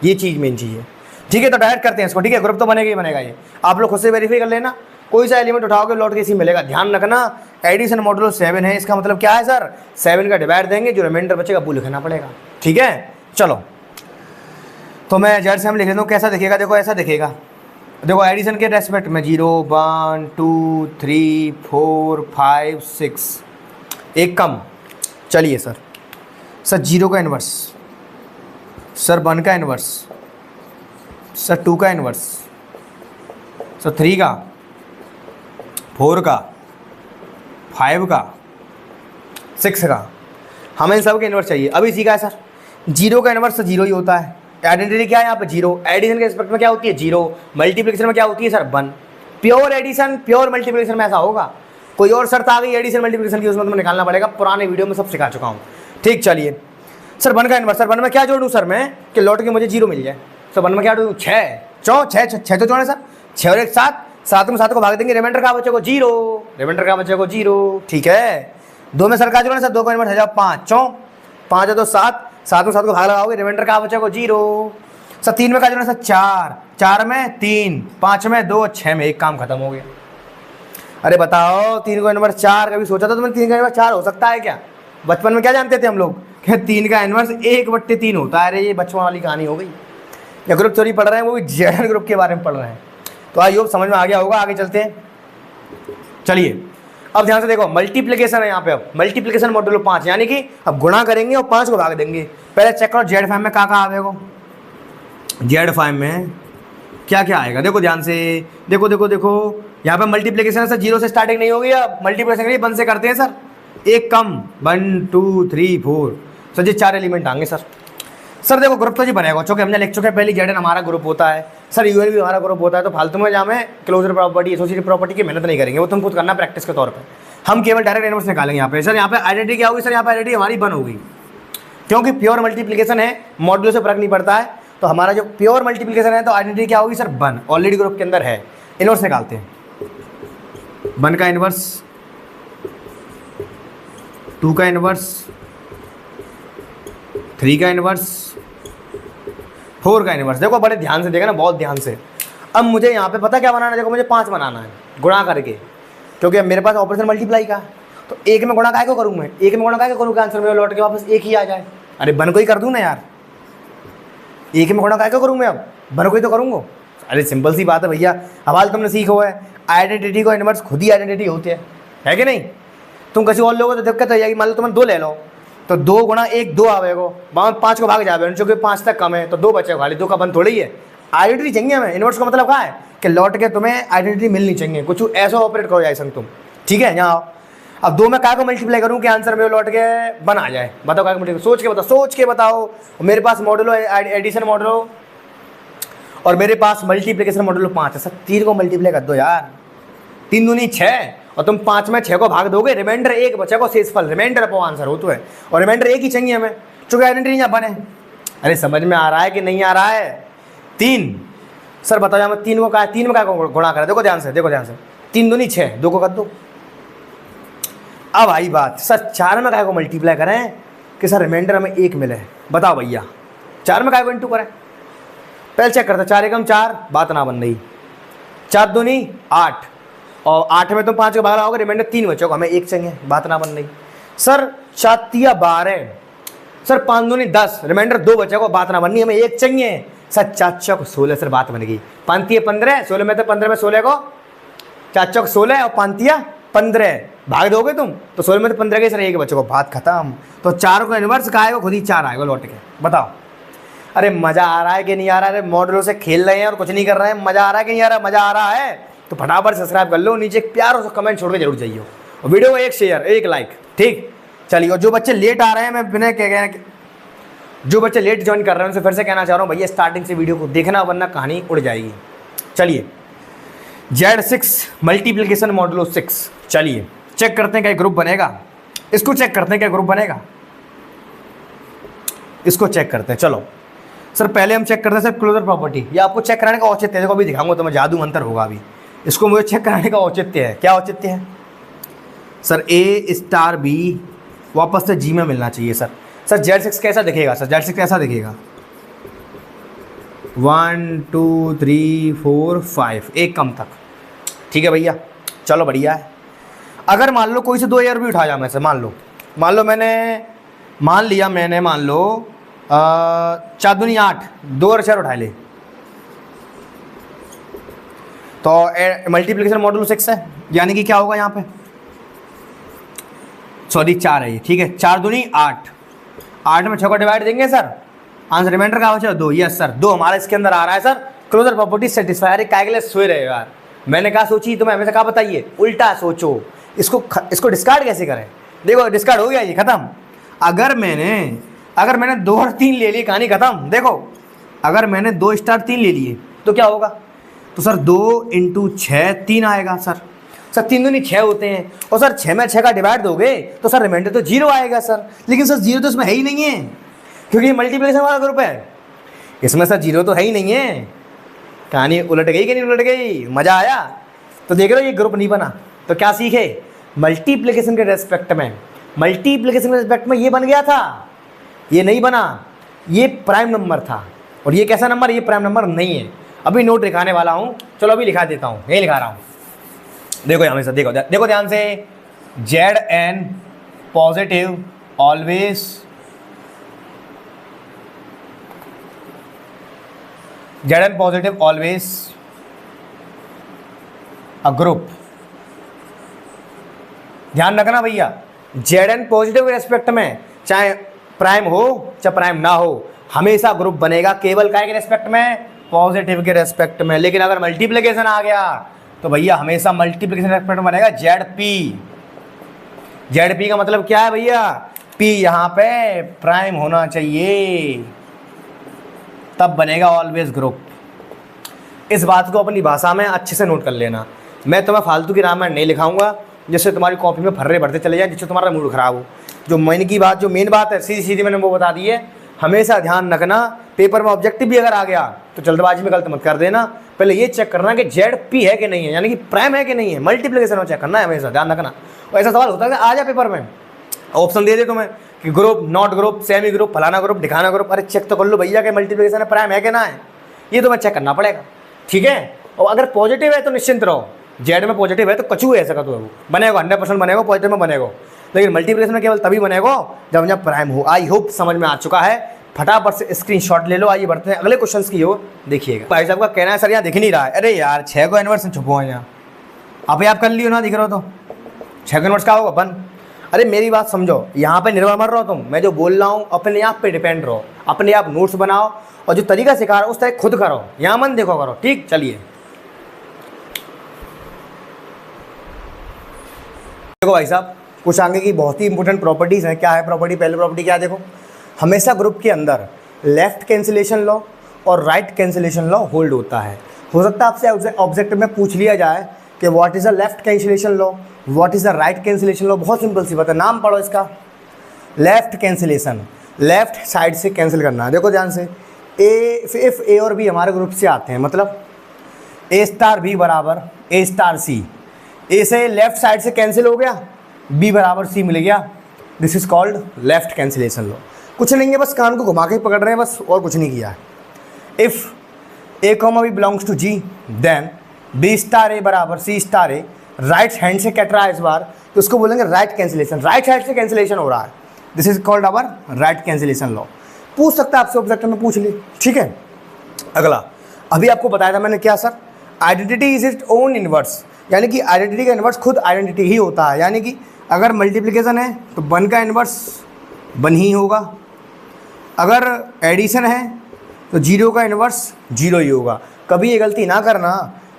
ये चीज़ मेन चीज़ है, ठीक है। तो डायरेक्ट करते हैं इसको, ठीक है। ग्रुप तो बनेगा ही बनेगा, ये आप लोग खुद से वेरीफाई कर लेना। कोई सा एलिमेंट उठाओगे लौट के इसी मिलेगा। ध्यान रखना एडिशन मॉडुलो 7 है, इसका मतलब क्या है सर, 7 का डिवाइड देंगे, जो रिमाइंडर बचेगा वो लिखना पड़ेगा, ठीक है। चलो तो मैं जेड से हम लिख लेता हूँ, कैसा दिखेगा, देखो ऐसा दिखेगा। देखो एडिशन के रेस्पेक्ट में 0 1 2 3 4 5 6, एक कम। चलिए सर 0 का इन्वर्स, सर 1 का इन्वर्स, सर 2 का इन्वर्स, सर 3 का, 4 का, 5 का, 6 का, हमें इन सब के इन्वर्स चाहिए। अभी इसी का है सर 0 का इन्वर्स 0 ही होता है। आइडेंटिटी क्या है यहाँ पे 0, एडिशन के रिस्पेक्ट में क्या होती है 0, मल्टीप्लिकेशन में क्या होती है sir 1। Pure addition pure multiplication में ऐसा होगा, कोई और शर्त आ गई एडिशन मल्टीप्लिकेशन की, उसमें तुम्हें निकालना पड़ेगा, पुराने वीडियो में सब सिखा चुका हूँ, ठीक। चलिए सर 1 का इन्वर्स, सर 1 में क्या जोड़ूँ सर मैं कि लौट के मुझे 0 मिल जाए। सर 1 में क्या जोड़ूँ, 6 तो जोड़े सर, 6 और 1 7, 7 में 7 को भाग देंगे, रिमाइंडर का बचे को 0, रिमाइंडर का बचे को 0, ठीक है। 2 में सर का जोड़े सर, 2 का इन्वर्स है जाओ 5, 5 है तो 7, 7 में 7 को भाग लगाओगे, रिमाइंडर का बचे को 0। सर 3 में का जोड़े सर 4, 4 में 3, 5 में 2, 6 में 1, काम खत्म हो गया। अरे बताओ 3 का इन्वर्स 4, कभी सोचा था तुमने 3 का इन्वर्स 4 हो सकता है क्या? बचपन में क्या जानते थे हम लोग कि 3 का इन्वर्स 1/3 होता है। अरे ये बचपन वाली कहानी हो गई। या ग्रुप थ्योरी पढ़ रहे हैं, वो भी जेडन ग्रुप के बारे में पढ़ रहे हैं, तो आई होप समझ में आ गया होगा। आगे चलते हैं, चलिए अब ध्यान से देखो, मल्टीप्लिकेशन है यहाँ पे। अब मल्टीप्लिकेशन मॉडुलो 5, यानी कि अब गुणा करेंगे और 5 को भाग देंगे। पहले चेक करो जेड फाइव में क्या आएगा, जेड फाइव में क्या क्या आएगा, देखो ध्यान से, देखो देखो देखो यहाँ पे मल्टीप्लिकेशन है सर, 0 से स्टार्टिंग नहीं होगी। अब मल्टीप्लिकेशन के लिए 1 से करते हैं सर, एक कम, 1 2 3 4, सर जी 4 एलिमेंट आएंगे सर। सर देखो ग्रुप तो जी बनेगा, चूंकि हमने लिख चुके हैं पहले जेडन हमारा ग्रुप होता है सर, यूएल भी हमारा ग्रुप होता है, तो फालतू में जहाँ में क्लोजर प्रॉपर्टी एसोसिएटिव प्रॉपर्टी की मेहनत नहीं करेंगे, वो तुम खुद करना प्रैक्टिस के तौर पर। हम केवल डायरेक्ट इन्वर्स निकालेंगे यहाँ पे। सर यहाँ पे आइडेंटिटी क्या होगी, सर यहाँ पे आइडेंटिटी हमारी 1 होगी, क्योंकि प्योर मल्टीप्लिकेशन है, मॉड्यूल से फर्क नहीं पड़ता है। तो हमारा जो प्योर मल्टीप्लिकेशन है तो आइडेंटिटी क्या होगी सर 1, ऑलरेडी ग्रुप के अंदर है। इन्वर्स निकालते हैं, 1 का इन्वर्स, 2 का इन्वर्स, 3 का इन्वर्स, 4 का इन्वर्स। देखो बड़े ध्यान से देखा ना, बहुत ध्यान से। अब मुझे यहाँ पे पता क्या बनाना है, देखो मुझे 5 बनाना है गुणा करके, क्योंकि अब मेरे पास ऑपरेशन मल्टीप्लाई का, तो 1 में गुणा काय को करूँ मैं, 1 में गुणा काय को करूँ कि आंसर में लौट के वापस 1 ही आ जाए। अरे 1 को ही कर दूँ ना यार, 1 में गुणा काय को करूँ मैं, अब 1 को ही तो करूँगा। अरे सिंपल सी बात है भैया, हवाल तुमने सीखो है, आइडेंटिटी को इन्वर्स खुद ही आइडेंटिटी होती है कि नहीं। तुम किसी और लोगों तो दिक्कत हो जाएगी, मान लो तुम 2 ले लो, तो 2 गुणा 1 2 आवेगो, 5 को भाग जाए, चूँकि 5 तक कम है तो 2 बचे, खाली 2 का 1 थोड़ी है। आइडेंटिटी चाहिए हमें, इन्वर्स का मतलब क्या है कि लौट के तुम्हें आइडेंटिटी मिलनी चाहिए, कुछ ऐसा ऑपरेट करो जाए तुम, ठीक है। यहाँ आओ, अब 2 में काय को मल्टीप्लाई करूँ कि आंसर में लौट के 1 आ जाए, बताओ काय को मल्टीप्लाई, सोच के बताओ। मेरे पास मॉडुलो एडिशन मॉडुलो और मेरे पास मल्टीप्लिकेशन मॉडुलो 5 है सर, 3 को मल्टीप्लाई कर दो यार, 3 दूनी 6, और तुम 5 में 6 को भाग दोगे, रिमाइंडर 1 बचा को शेषफल, रिमाइंडर अपो आंसर हो तो है, और रिमाइंडर 1 ही चाहिए हमें, चूँकि आइडेंटिटी यहाँ बने। अरे समझ में आ रहा है कि नहीं आ रहा है। 3 सर बताओ यहाँ में 3 को क्या, 3 में क्या को गुणा करें, देखो ध्यान से, देखो ध्यान से, 3 दूनी 6, 2 को कर दो। अब आई बात सर 4 में काय को मल्टीप्लाई करें कि सर रिमाइंडर हमें 1 मिले, बताओ भैया 4 में काय को इंटू करें, पहले चेक करते, 4 एकम 4, बात ना बन रही, 4 दूनी 8, और 8 में तुम 5 को भाग लगाओगे, रिमाइंडर 3 बचोगे, हमें 1 चाहिए, बात ना बन रही। सर 7 या 12, सर 5 दूनी 10, रिमाइंडर 2 बचेगा, बात ना बननी, हमें 1 चाहिए। सर 4 चौक 16, सर बात बन गई। 5 15, 16 में तो 15 में 16 को 4 चौक 16 और 5 15 भाग दोगे तुम तो 16 में तो 15 के सर 1 बचेगा, बात खत्म। तो 4 को इन्वर्स का आएगा, खुद ही 4 आएगा लौट के, बताओ। अरे मज़ा आ रहा है कि नहीं आ रहा है, मॉडलों से खेल रहे हैं और कुछ नहीं कर रहे हैं, मज़ा आ रहा है कि नहीं आ रहा है, मज़ा आ रहा है तो फटाफट सब्सक्राइब कर लो, नीचे एक प्यार और कमेंट छोड़ के जरूर जाइए, और वीडियो को 1 शेयर 1 लाइक, ठीक। चलिए, और जो बच्चे लेट आ रहे हैं, मैं बिना क्या कहना, जो बच्चे लेट ज्वाइन कर रहे हैं उनसे फिर से कहना चाह रहा हूँ भैया स्टार्टिंग से वीडियो को देखना, वरना कहानी उड़ जाएगी। चलिए Z6 मल्टीप्लिकेशन मॉडुलो 6, चलिए चेक करते हैं क्या ग्रुप बनेगा, इसको चेक करते हैं क्या ग्रुप बनेगा, इसको चेक करते हैं। चलो सर पहले हम चेक करते हैं सर क्लोजर प्रॉपर्टी, ये आपको चेक कराने का औचित्य है, देखो अभी दिखाऊंगा तो मैं, जादू मंत्र होगा अभी, इसको मुझे चेक कराने का औचित्य है। क्या औचित्य है सर? ए स्टार बी वापस से जी में मिलना चाहिए सर। सर Z6 कैसा दिखेगा? सर Z6 कैसा दिखेगा? 1 2 3 4 5, एक कम तक। ठीक है भैया, चलो बढ़िया है। अगर मान लो कोई से 2 ईयर भी उठा जाए मैं से, मान लो मैंने मान लो 4 दूनी 8, 2 और 4 उठा ले, तो मल्टीप्लिकेशन मॉडुलो 6 है, यानी कि क्या होगा यहाँ पे? सॉरी 4 है ये, ठीक है। 4 दूनी 8, 8 में 6 को डिवाइड देंगे सर, आंसर रिमाइंडर का बचा 2। यस सर, 2 हमारा इसके अंदर आ रहा है सर। Closure property satisfy. अरे काय के लिए सोए रहे यार, मैंने कहा सोची तो मैं हमेशा कहा बताइए, उल्टा सोचो। इसको डिस्कार्ड कैसे करें? देखो डिस्कार्ड हो गया, ये खत्म। अगर मैंने 2 और 3 ले लिए, कहानी खत्म। देखो अगर मैंने 2 स्टार 3 ले लिए तो क्या होगा? तो सर 2 × 6 3 आएगा सर। 3 दूनी 6 होते हैं, और सर 6 में 6 का डिवाइड दोगे तो सर रिमाइंडर तो 0 आएगा सर। लेकिन सर 0 तो इसमें है ही नहीं है, क्योंकि ये मल्टीप्लिकेशन वाला ग्रुप है। इसमें सर 0 तो है ही नहीं है। कहानी उलट गई कि नहीं उलट गई? मज़ा आया? तो देख रहे हो ये ग्रुप नहीं बना, तो क्या सीखे? मल्टीप्लिकेशन के रेस्पेक्ट में ये बन गया था, ये नहीं बना। ये प्राइम नंबर था, और ये कैसा नंबर? ये प्राइम नंबर नहीं है। अभी नोट लिखाने वाला हूँ, चलो अभी लिखा देता हूँ, यही लिखा रहा हूँ। देखो यहाँ से, देखो ध्यान से। Zn positive always a group. ध्यान रखना भैया, Zn पॉजिटिव के रेस्पेक्ट में, चाहे प्राइम हो चाहे प्राइम ना हो, हमेशा ग्रुप बनेगा। केवल काय के रेस्पेक्ट में? पॉजिटिव के रेस्पेक्ट में। लेकिन अगर मल्टीप्लिकेशन आ गया तो भैया हमेशा मल्टीप्लिकेशन रेस्पेक्ट में बनेगा। Zp का मतलब क्या है भैया? P यहाँ पे प्राइम होना चाहिए, तब बनेगा ऑलवेज ग्रुप। इस बात को अपनी भाषा में अच्छे से नोट कर लेना। मैं तुम्हें फालतू की रामायण नहीं लिखाऊंगा जिससे तुम्हारी कॉपी में फर्रे भरते चले जाए, जिससे तुम्हारा मूड खराब हो। जो मेन बात है सीधी सीधी मैंने वो बता दी है। हमेशा ध्यान रखना, पेपर में ऑब्जेक्टिव भी अगर आ गया तो जल्दबाजी में गलत मत कर देना। पहले ये चेक करना कि Zp है कि नहीं है, यानी कि प्राइम है कि नहीं है। मल्टीप्लिकेशन में चेक करना है, हमेशा ध्यान रखना। और ऐसा सवाल होता है कि आ जाए पेपर में, ऑप्शन दे दे तुम्हें कि group, not group, semi group, फलाना ग्रुप, दिखाना ग्रुप। अरे चेक तो कर लो भैया कि मल्टीप्लिकेशन में प्राइम है कि ना है, ये तुम्हें चेक करना पड़ेगा। ठीक है। और अगर पॉजिटिव है तो निश्चिंत रहो, Z में पॉजिटिव है तो कचू है, ऐसा का तो बनेगा, 100% बनेगा, पॉजिटिव में बनेगा। लेकिन मल्टीप्लिकेशन में केवल तभी बनेगा जब प्राइम हो। आई होप समझ में आ चुका है। फटाफट से स्क्रीनशॉट ले लो। आइए बढ़ते हैं अगले क्वेश्चंस की ओर। देखिएगा भाई साहब का कहना है सर यहाँ दिख नहीं रहा है। अरे यार 6 को इनवर्स छुपो है यहाँ, आप कर लियो ना, दिख रहा हो तो 6 को इनवर्स का होगा 1। अरे मेरी बात समझो, यहाँ पे निर्भर मत रहो तुम। मैं जो बोल रहा हूँ अपने आप पे डिपेंड रहो, अपने आप नोट्स बनाओ, और जो तरीका सिखा रहा हूँ उस तरह खुद करो, यहाँ मन देखो करो। ठीक, चलिए देखो भाई साहब, कुछ आगे की बहुत ही इंपॉर्टेंट प्रॉपर्टीज़ हैं। क्या है प्रॉपर्टी? पहली प्रॉपर्टी क्या है? देखो, हमेशा ग्रुप के अंदर लेफ्ट कैंसिलेशन लॉ और राइट कैंसिलेशन लॉ होल्ड होता है। हो सकता है आपसे ऑब्जेक्टिव में पूछ लिया जाए कि what is a left cancellation law, what is a right cancellation law. बहुत सिंपल सी बात है, नाम पढ़ो इसका। लेफ्ट कैंसिलेशन, लेफ्ट साइड से कैंसिल करना है। देखो ध्यान से, इफ ए और बी हमारे ग्रुप से आते हैं, मतलब A स्टार B बराबर A स्टार C, ए से लेफ्ट साइड से कैंसिल हो गया, बी बराबर सी मिल गया। This is called left cancellation law. कुछ नहीं है, बस कान को घुमा के पकड़ रहे हैं बस, और कुछ नहीं किया है। If A comma B belongs to G, then B star A बराबर C star A. Right hand से कट रहा है इस बार, तो उसको बोलेंगे राइट कैंसिलेशन। राइट साइड से कैंसिलेशन हो रहा है, this is called our right cancellation law. पूछ सकता है आपसे, ऑब्जेक्ट में पूछ ली। ठीक है, अगला अभी आपको बताया था मैंने क्या sir, identity is it own inverse, यानी कि आइडेंटिटी का इन्वर्स खुद आइडेंटिटी ही होता है। यानी कि अगर मल्टीप्लिकेशन है तो 1 का इन्वर्स 1 ही होगा, अगर एडिशन है तो 0 का इन्वर्स 0 ही होगा। कभी ये गलती ना करना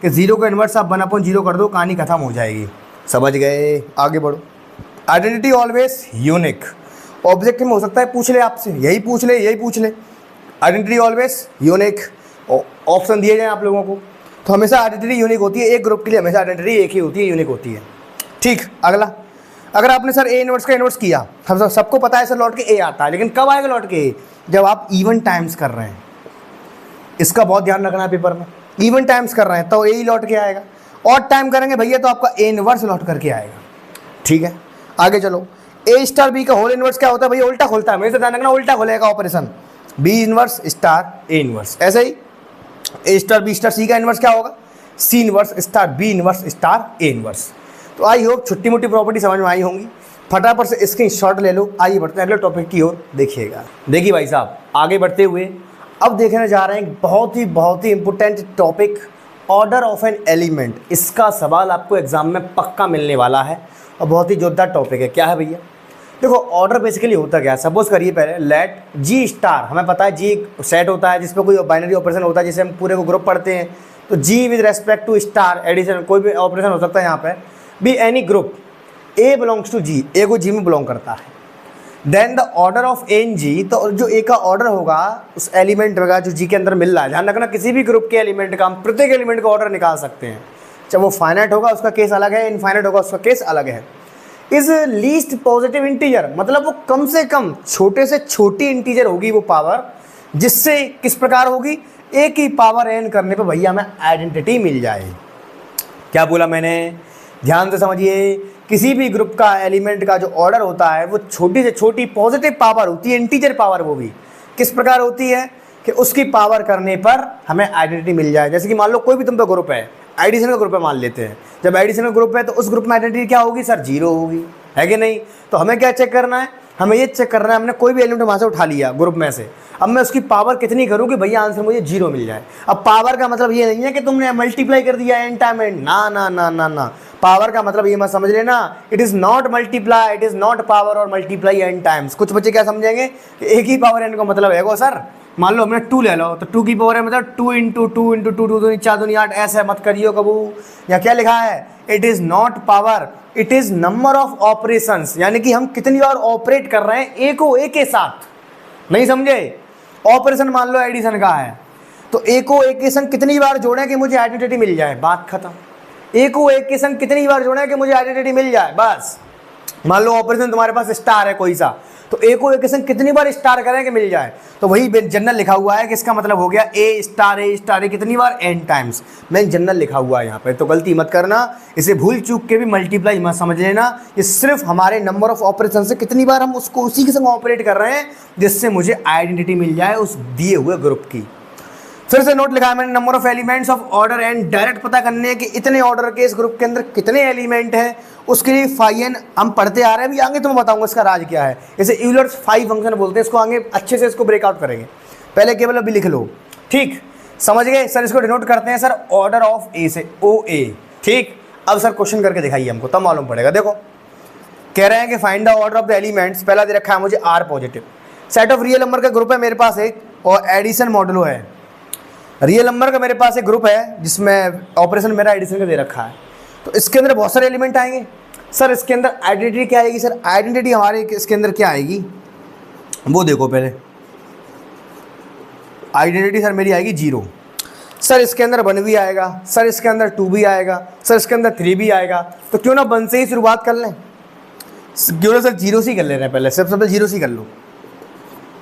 कि 0 का इन्वर्स आप 1/0 कर दो, कहानी खत्म हो जाएगी। समझ गए? आगे बढ़ो। Identity always unique. ऑब्जेक्ट में हो सकता है पूछ ले आपसे, यही पूछ ले आइडेंटिटी ऑलवेज यूनिक। ऑप्शन दिए जाए आप लोगों को, तो हमेशा आइडेंटिटी यूनिक होती है। एक ग्रुप के लिए हमेशा आइडेंटिटी एक ही होती है, यूनिक होती है। ठीक, अगला, अगर आपने सर ए इनवर्स का इनवर्स किया, हम सबको पता है सर लौट के ए आता है, लेकिन कब आएगा लौट के ए? जब आप इवन टाइम्स कर रहे हैं। इसका बहुत ध्यान रखना है पेपर में, इवन टाइम्स कर रहे हैं तो ए ही लौट के आएगा। ऑड टाइम करेंगे भैया तो आपका ए इनवर्स लौट करके आएगा। ठीक है, आगे चलो। ए स्टार बी का होल इनवर्स क्या होता है भैया? उल्टा खोलता है, मेरे से ध्यान रखना, उल्टा खोलेगा operation. B inverse star A inverse, ऐसे ही A star B star C का इनवर्स क्या होगा? C inverse star B inverse star A inverse. तो आई होप छोटी मोटी प्रॉपर्टी समझ में आई होंगी, फटाफट से स्क्रीन शॉट ले लो। आइए बढ़ते हैं अगले टॉपिक की ओर, देखिएगा। देखिए भाई साहब, आगे बढ़ते हुए अब देखने जा रहे हैं बहुत ही important topic, order of N element. इसका सवाल आपको एग्जाम में पक्का मिलने वाला है और बहुत ही जोरदार टॉपिक है। क्या है भैया? देखो, ऑर्डर बेसिकली होता क्या है? सपोज करिए पहले लेट जी स्टार, हमें पता है जी एक सेट होता है जिसमें कोई बाइनरी ऑपरेशन होता है, जिसे हम पूरे को ग्रुप पढ़ते हैं। तो G with respect to star addition, कोई भी ऑपरेशन हो सकता है यहाँ पे be any group A belongs to G, A को जी में बिलोंग करता है। Then the order of N G, तो जो ए का ऑर्डर होगा उस एलिमेंट का जो जी के अंदर मिल रहा है, ध्यान रखना किसी भी ग्रुप के एलिमेंट का हम प्रत्येक एलिमेंट का ऑर्डर निकाल सकते हैं। चाहे वो फाइनाइट होगा उसका केस अलग है, इनफाइनाइट होगा उसका केस अलग है। इज लीस्ट पॉजिटिव इंटीजर, मतलब वो कम से कम छोटे से छोटी इंटीजर होगी वो पावर, जिससे किस प्रकार होगी? ए की पावर एन करने पे भैया हमें आइडेंटिटी मिल जाए। क्या बोला मैंने? ध्यान से समझिए, किसी भी ग्रुप का एलिमेंट का जो ऑर्डर होता है वो छोटी से छोटी पॉजिटिव पावर होती है, इंटीजर पावर। वो भी किस प्रकार होती है कि उसकी पावर करने पर हमें आइडेंटिटी मिल जाए। जैसे कि मान लो कोई भी तुम पे ग्रुप है, एडिशन का ग्रुप है मान लेते हैं। जब एडिशन का ग्रुप है तो उस ग्रुप में आइडेंटिटी क्या होगी सर? जीरो होगी, है कि नहीं? तो हमें क्या चेक करना है? हमें ये चेक करना है, हमने कोई भी एलिमेंट वहाँ से उठा लिया ग्रुप में से, अब मैं उसकी पावर कितनी करूँ कि भैया आंसर मुझे जीरो मिल जाए। अब पावर का मतलब ये नहीं है कि तुमने मल्टीप्लाई कर दिया एन टाइम एन, ना ना ना ना ना। पावर का मतलब ये मत समझ लेना, it is not multiply, it is not power और मल्टीप्लाई एन टाइम्स। कुछ बच्चे क्या समझेंगे कि एक ही पावर एन का मतलब है वो सर, मान लो हमने 2 ले लो तो 2 की पावर है मतलब 2 इंटू 2 इंटू 2 2 4 2 8, ऐसे मत करियो कबू। या क्या लिखा है? It is not power, it is number of operations, यानी कि हम कितनी बार ऑपरेट कर रहे हैं ए को ए के साथ। नहीं समझे? ऑपरेशन मान लो एडिशन का है तो ए को ए के संग कितनी बार जोड़ें कि मुझे आइडेंटिटी मिल जाए, बात खत्म। ए को ए के संग कितनी बार जोड़ें कि मुझे आइडेंटिटी मिल जाए, बस। मान लो ऑपरेशन तुम्हारे पास स्टार है कोई सा, तो ए को ए के संग कितनी बार स्टार करें कि मिल जाए, तो वही जनरल लिखा हुआ है कि इसका मतलब हो गया ए स्टार ए कितनी बार? N times. मैं जनरल लिखा हुआ है यहाँ पे, तो गलती मत करना, इसे भूल चूक के भी मल्टीप्लाई मत समझ लेना। ये सिर्फ हमारे नंबर ऑफ ऑपरेशन से कितनी बार हम उसको उसी के संग ऑपरेट कर रहे हैं जिससे मुझे आइडेंटिटी मिल जाए उस दिए हुए ग्रुप की। फिर से नोट लिखा है मैंने, number of elements of order n, direct पता करने कि इतने ऑर्डर के इस ग्रुप के अंदर कितने एलिमेंट हैं, उसके लिए फाई एन हम पढ़ते आ रहे हैं। अभी आगे तुम्हें बताऊंगा इसका राज क्या है। इसे यूलर्स फाई फंक्शन बोलते हैं, इसको आगे अच्छे से इसको ब्रेकआउट करेंगे। पहले केवल अभी लिख लो, ठीक? समझ गए सर? इसको डिनोट करते हैं सर ऑर्डर ऑफ ए से, ओ ए। ठीक, अब सर क्वेश्चन करके दिखाइए हमको, तब मालूम पड़ेगा। देखो कह रहे हैं कि find the order of the elements, पहला दे रखा है मुझे are positive, set of real number का ग्रुप है मेरे पास एक, और एडिशन मॉडुलो है। रियल नंबर का मेरे पास एक ग्रुप है जिसमें ऑपरेशन मेरा एडिशन का दे रखा है, तो इसके अंदर बहुत सारे एलिमेंट आएंगे। सर इसके अंदर आइडेंटिटी क्या आएगी? सर आइडेंटिटी हमारे इसके अंदर क्या आएगी वो देखो पहले। आइडेंटिटी सर मेरी आएगी 0। सर इसके अंदर 1 भी आएगा, सर इसके अंदर 2 भी आएगा, सर इसके अंदर 3 भी आएगा। तो क्यों ना 1 से ही शुरुआत कर लें, क्यों ना सर 0 से ही कर ले रहे हैं पहले, सबसे पहले 0 से ही कर लो,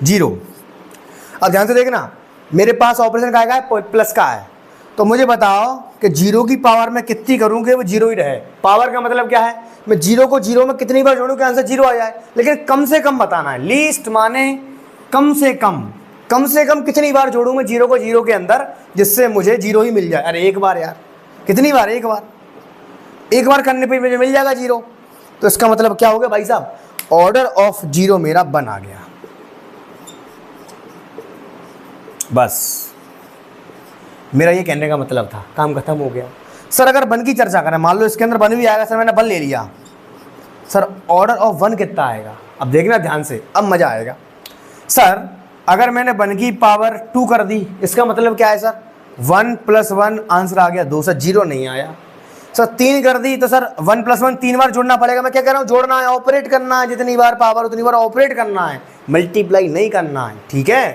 0। अब ध्यान से देखना, मेरे पास ऑपरेशन का आएगा प्लस का है, तो मुझे बताओ कि 0 की पावर में कितनी करूँगी वो 0 ही रहे। पावर का मतलब क्या है? मैं 0 को 0 में कितनी बार जोड़ूँ कि आंसर 0 आ जाए, लेकिन कम से कम बताना है। लीस्ट माने कम से कम कितनी बार जोड़ूँ मैं 0 को 0 के अंदर जिससे मुझे 0 ही मिल जाए। अरे एक बार यार, कितनी बार? एक बार करने पर मुझे मिल जाएगा 0। तो इसका मतलब क्या हो गया भाई साहब? ऑर्डर ऑफ 0 मेरा 1 आ गया, बस। मेरा ये कहने का मतलब था, काम खत्म हो गया। सर अगर 1 की चर्चा करें, मान लो इसके अंदर 1 भी आएगा, सर मैंने 1 ले लिया, सर ऑर्डर ऑफ 1 कितना आएगा? अब देखना ध्यान से, अब मजा आएगा। सर अगर मैंने 1 की पावर 2 कर दी, इसका मतलब क्या है सर? 1 + 1 आंसर आ गया 2, सर 0 नहीं आया। सर 3 कर दी तो सर 1 + 1 3 बार जोड़ना पड़ेगा। मैं क्या कह रहा हूँ? जोड़ना है, ऑपरेट करना है, जितनी बार पावर उतनी बार ऑपरेट करना है, मल्टीप्लाई नहीं करना है, ठीक है?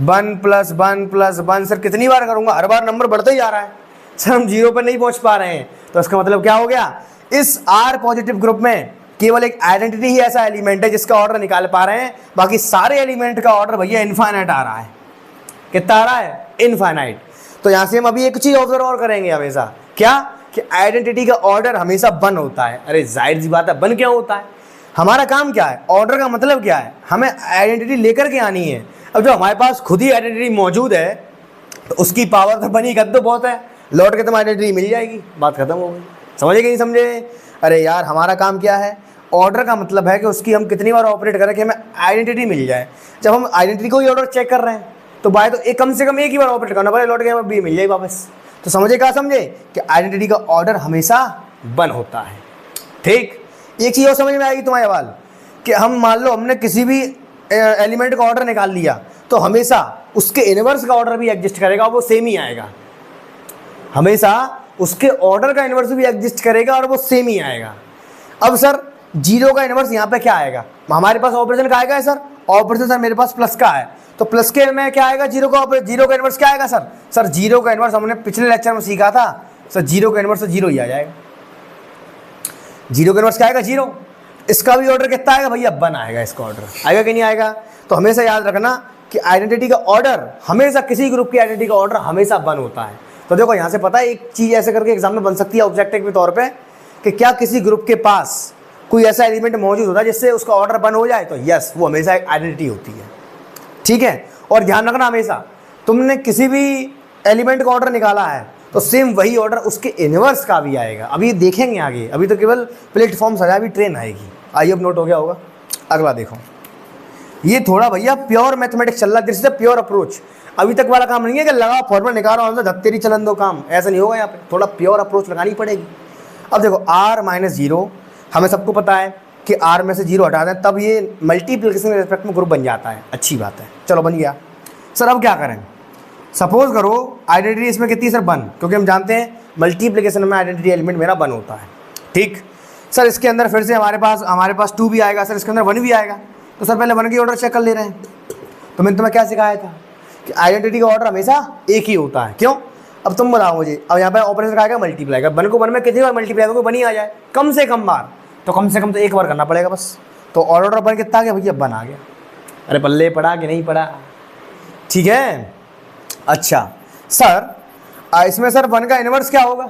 1 + 1 + 1 सर कितनी बार करूंगा? हर बार नंबर बढ़ता ही जा रहा है सर, हम 0 पर नहीं पहुंच पा रहे हैं। तो इसका मतलब क्या हो गया? इस आर पॉजिटिव ग्रुप में केवल एक आइडेंटिटी ही ऐसा एलिमेंट है जिसका ऑर्डर निकाल पा रहे हैं, बाकी सारे एलिमेंट का ऑर्डर भैया इनफाइनाइट आ रहा है। कितना आ रहा है? इनफाइनाइट। तो यहां से हम अभी एक चीज ऑब्जर्व और करेंगे हमेशा, क्या कि आइडेंटिटी का ऑर्डर हमेशा वन होता है। अरे जाहिर सी बात है, वन क्यों होता है? हमारा काम क्या है? ऑर्डर का मतलब क्या है? हमें आइडेंटिटी लेकर के आनी है। अब जो हमारे पास खुद ही आइडेंटिटी मौजूद है तो उसकी पावर तो बनी कद तो बहुत है, लौट के तुम आइडेंटिटी मिल जाएगी, बात खत्म हो गई। समझे कि नहीं समझे? अरे यार हमारा काम क्या है? ऑर्डर का मतलब है कि उसकी हम कितनी बार ऑपरेट करें कि हमें आइडेंटिटी मिल जाए। जब हम आइडेंटिटी को ही ऑर्डर चेक कर रहे हैं तो बाय तो एक कम से कम एक ही बार ऑपरेट करना पड़े, लौट के हमें बी मिल जाए वापस। तो समझे क्या समझे कि आइडेंटिटी का ऑर्डर हमेशा वन होता है। ठीक, एक चीज़ और समझ में आएगी तुम्हारे सवाल कि हम मान लो हमने किसी भी एलिमेंट का ऑर्डर निकाल लिया तो हमेशा उसके इनवर्स का ऑर्डर भी एग्जिस्ट करेगा और वो सेम ही आएगा। हमेशा उसके ऑर्डर का इनवर्स भी एग्जिस्ट करेगा और वो सेम ही आएगा। अब सर जीरो का इनवर्स यहाँ पे क्या आएगा? हमारे पास ऑपरेशन का आएगा सर, ऑपरेशन सर मेरे पास प्लस का है तो प्लस के में क्या आएगा? जीरो का इनवर्स क्या आएगा सर? सर जीरो का इनवर्स हमने पिछले लेक्चर में सीखा था सर, जीरो का इनवर्स तो जीरो ही आ जाएगा। जीरो का इनवर्स क्या आएगा? जीरो। इसका भी ऑर्डर कितना आएगा भैया? वन आएगा। इसका ऑर्डर आएगा कि नहीं आएगा? तो हमेशा याद रखना कि आइडेंटिटी का ऑर्डर हमेशा, किसी ग्रुप की आइडेंटिटी का ऑर्डर हमेशा वन होता है। तो देखो यहाँ से पता है एक चीज़ ऐसे करके एग्जाम में बन सकती है ऑब्जेक्टिव के तौर पे कि क्या किसी ग्रुप के पास कोई ऐसा एलिमेंट मौजूद होता है जिससे उसका ऑर्डर वन हो जाए? तो यस, वो हमेशा एक आइडेंटिटी होती है। ठीक है, और ध्यान रखना हमेशा तुमने किसी भी एलिमेंट का ऑर्डर निकाला है तो सेम वही ऑर्डर उसके इनवर्स का भी आएगा। अभी देखेंगे आगे, अभी तो केवल प्लेटफॉर्म सजा, भी ट्रेन आएगी। आई अब नोट हो गया होगा। अगला देखो, ये थोड़ा भैया प्योर मैथमेटिक्स चल रहा है, दिस इज प्योर अप्रोच। अभी तक वाला काम नहीं है कि लगा फॉर्मूला निकालो और धत्तेरी चलन दो काम, ऐसा नहीं होगा। यहाँ पे थोड़ा प्योर अप्रोच लगानी पड़ेगी। अब देखो r माइनस जीरो, हमें सबको पता है कि r में से जीरो हटा दें तब ये मल्टीप्लिकेशन के रिस्पेक्ट में ग्रुप बन जाता है। अच्छी बात है, चलो बन गया। सर अब क्या करें? सपोज करो आइडेंटिटी इसमें कितनी सर? वन, क्योंकि हम जानते हैं मल्टीप्लिकेशन में आइडेंटिटी एलिमेंट मेरा वन होता है। ठीक सर, इसके अंदर फिर से हमारे पास टू भी आएगा सर, इसके अंदर वन भी आएगा। तो सर पहले वन की ऑर्डर चेक कर ले रहे हैं। तो मैंने तुम्हें क्या सिखाया था कि आइडेंटिटी का ऑर्डर हमेशा एक ही होता है। क्यों? अब तुम बताओ मुझे। अब यहाँ पे ऑपरेशन का आएगा मल्टीप्लाई का, वन को वन में कितनी बार मल्टीप्लाई करोगे? वन ही आ जाए, कम से कम बार। तो कम से कम तो एक बार करना पड़ेगा बस। तो ऑर्डर वन कितना आ गया भैया? वन आ गया। अरे पल्ले पड़ा कि नहीं पड़ा? ठीक है। अच्छा सर इसमें सर वन का इनवर्स क्या होगा?